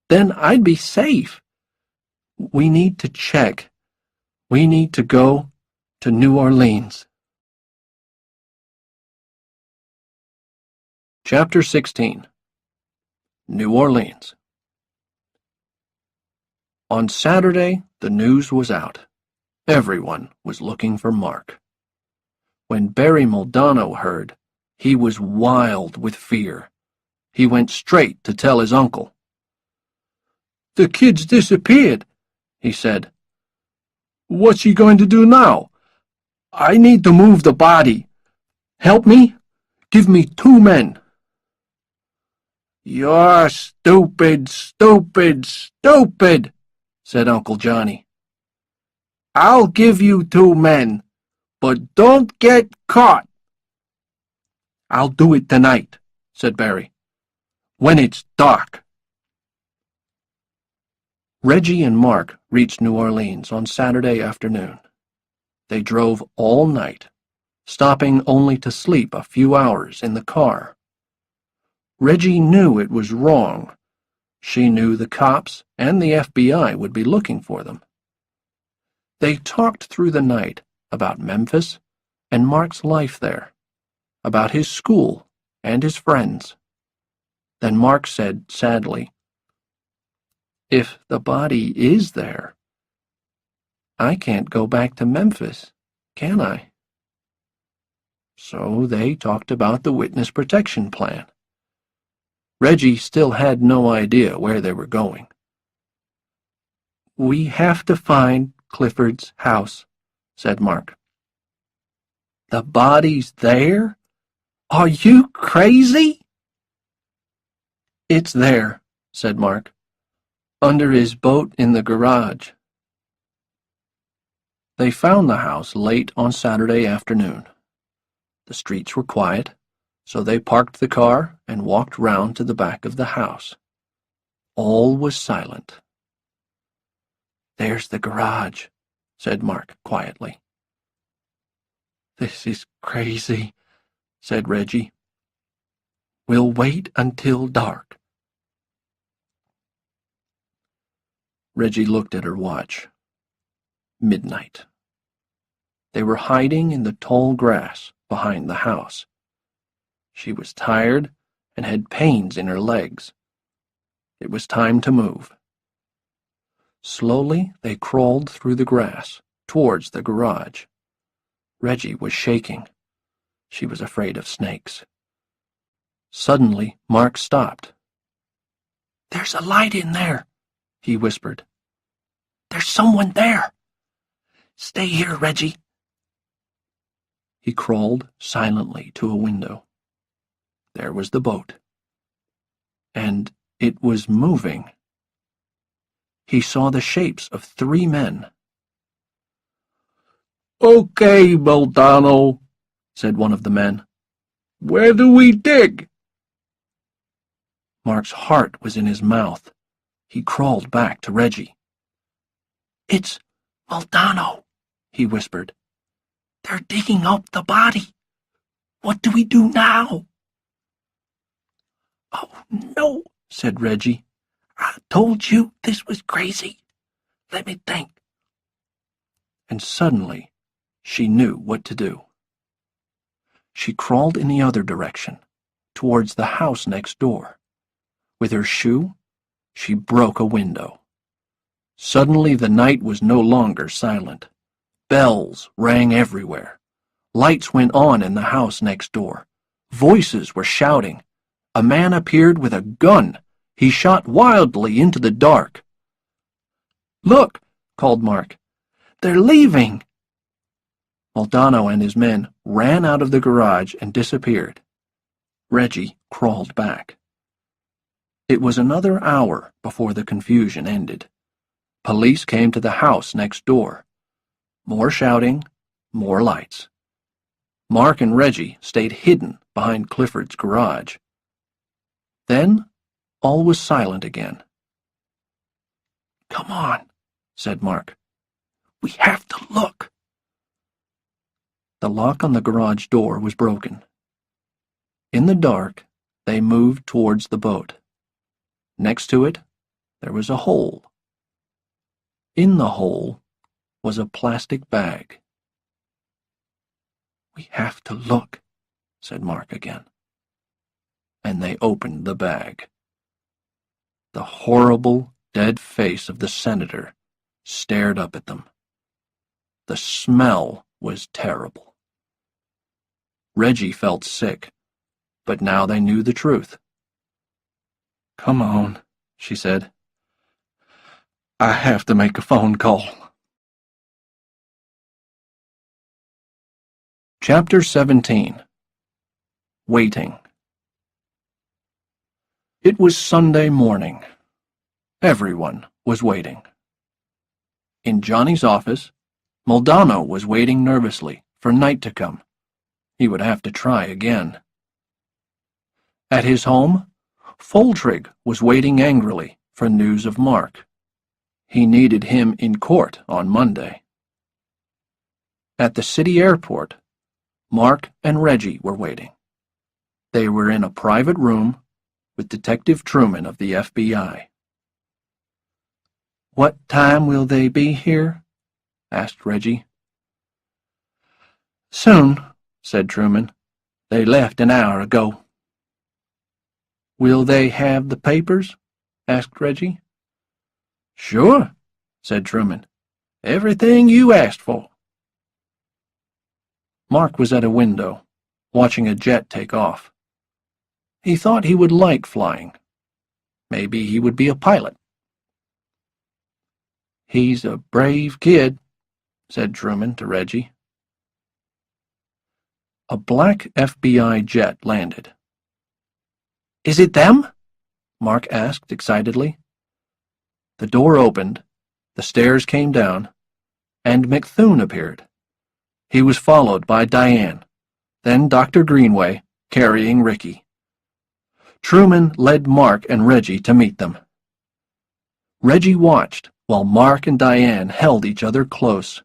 Then I'd be safe. We need to check. We need to go to New Orleans." Chapter 16. New Orleans. On Saturday, the news was out. Everyone was looking for Mark. When Barry Muldono heard, he was wild with fear. He went straight to tell his uncle. "The kid's disappeared," he said. "What's he going to do now? I need to move the body. Help me? Give me 2 men. "You're stupid, stupid, stupid," said Uncle Johnny. "I'll give you 2 men, but don't get caught." "I'll do it tonight," said Barry, "when it's dark." Reggie and Mark reached New Orleans on Saturday afternoon. They drove all night, stopping only to sleep a few hours in the car. Reggie knew it was wrong. She knew the cops and the FBI would be looking for them. They talked through the night about Memphis and Mark's life there, about his school and his friends. Then Mark said sadly, "If the body is there, I can't go back to Memphis, can I?" So they talked about the witness protection plan. Reggie still had no idea where they were going. "We have to find Clifford's house," said Mark. "The body's there? Are you crazy?" "It's there," said Mark, "under his boat in the garage." They found the house late on Saturday afternoon. The streets were quiet, so they parked the car and walked round to the back of the house. All was silent. "There's the garage," said Mark quietly. "This is crazy," said Reggie. "We'll wait until dark." Reggie looked at her watch. Midnight. They were hiding in the tall grass behind the house. She was tired and had pains in her legs. It was time to move. Slowly they crawled through the grass towards the garage. Reggie was shaking. She was afraid of snakes. Suddenly, Mark stopped. "There's a light in there," he whispered. "There's someone there. Stay here, Reggie." He crawled silently to a window. There was the boat. And it was moving. He saw the shapes of 3 men. "Okay, Boldano," said one of the men. "Where do we dig?" Mark's heart was in his mouth. He crawled back to Reggie. "It's Boldano," he whispered. "They're digging up the body. What do we do now?" "Oh, no," said Reggie. "I told you this was crazy. Let me think." And suddenly, she knew what to do. She crawled in the other direction, towards the house next door. With her shoe, she broke a window. Suddenly the night was no longer silent. Bells rang everywhere. Lights went on in the house next door. Voices were shouting. A man appeared with a gun. He shot wildly into the dark. "Look," called Mark. "They're leaving." Maldonado and his men ran out of the garage and disappeared. Reggie crawled back. It was another hour before the confusion ended. Police came to the house next door. More shouting, more lights. Mark and Reggie stayed hidden behind Clifford's garage. Then all was silent again. "Come on," said Mark. "We have to look." The lock on the garage door was broken. In the dark, they moved towards the boat. Next to it, there was a hole. In the hole was a plastic bag. "We have to look," said Mark again. And they opened the bag. The horrible, dead face of the senator stared up at them. The smell was terrible. Reggie felt sick, but now they knew the truth. "Come on," she said. "I have to make a phone call." Chapter 17. Waiting. It was Sunday morning. Everyone was waiting. In Johnny's office, Maldonado was waiting nervously for night to come. He would have to try again. At his home, Foltrig was waiting angrily for news of Mark. He needed him in court on Monday. At the city airport, Mark and Reggie were waiting. They were in a private room with Detective Truman of the FBI. "What time will they be here?" asked Reggie. "Soon," said Truman. "They left an hour ago." "Will they have the papers?" asked Reggie. "Sure," said Truman. "Everything you asked for." Mark was at a window, watching a jet take off. He thought he would like flying. Maybe he would be a pilot. "He's a brave kid," said Truman to Reggie. A black FBI jet landed. "Is it them?" Mark asked excitedly. The door opened, the stairs came down, and McThune appeared. He was followed by Diane, then Dr. Greenway, carrying Ricky. Truman led Mark and Reggie to meet them. Reggie watched while Mark and Diane held each other close.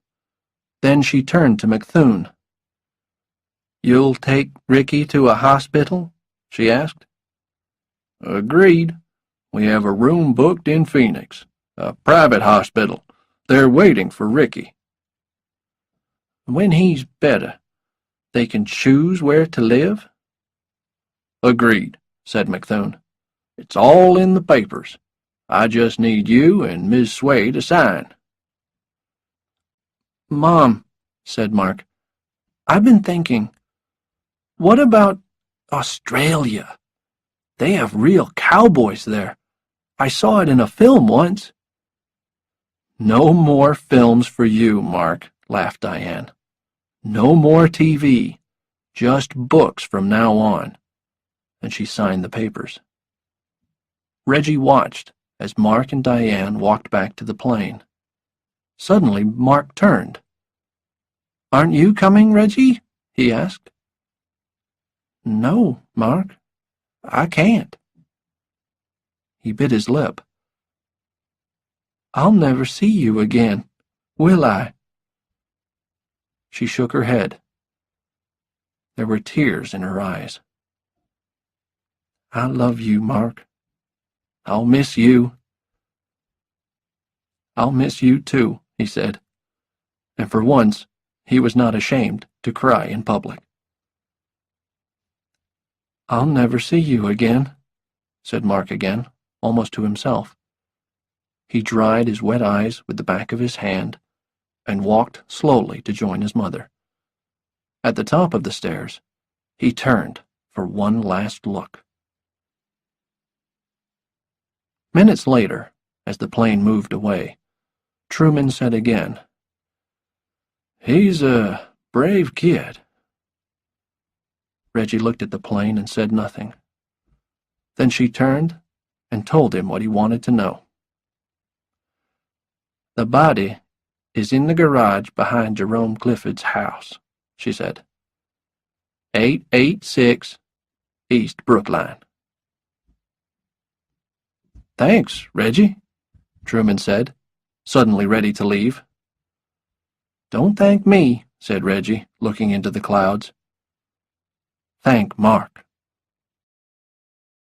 Then she turned to McThune. "You'll take Ricky to a hospital?" she asked. "Agreed. We have a room booked in Phoenix, a private hospital. They're waiting for Ricky." "When he's better, they can choose where to live?" "Agreed," said McThune. "It's all in the papers. I just need you and Miss Sway to sign." "Mom," said Mark, "I've been thinking, what about Australia? They have real cowboys there. I saw it in a film once." "No more films for you, Mark," laughed Diane. "No more TV. Just books from now on." And she signed the papers. Reggie watched as Mark and Diane walked back to the plane. Suddenly, Mark turned. "Aren't you coming, Reggie?" he asked. "No, Mark, I can't." He bit his lip. "I'll never see you again, will I?" She shook her head. There were tears in her eyes. "I love you, Mark. I'll miss you." "I'll miss you too," he said, and for once he was not ashamed to cry in public. "I'll never see you again," said Mark again, almost to himself. He dried his wet eyes with the back of his hand and walked slowly to join his mother. At the top of the stairs, he turned for one last look. Minutes later, as the plane moved away, Truman said again, "He's a brave kid." Reggie looked at the plane and said nothing. Then she turned and told him what he wanted to know. "The body is in the garage behind Jerome Clifford's house," she said. 886 East Brookline. "Thanks, Reggie," Truman said, suddenly ready to leave. "Don't thank me," said Reggie, looking into the clouds. "Thank Mark."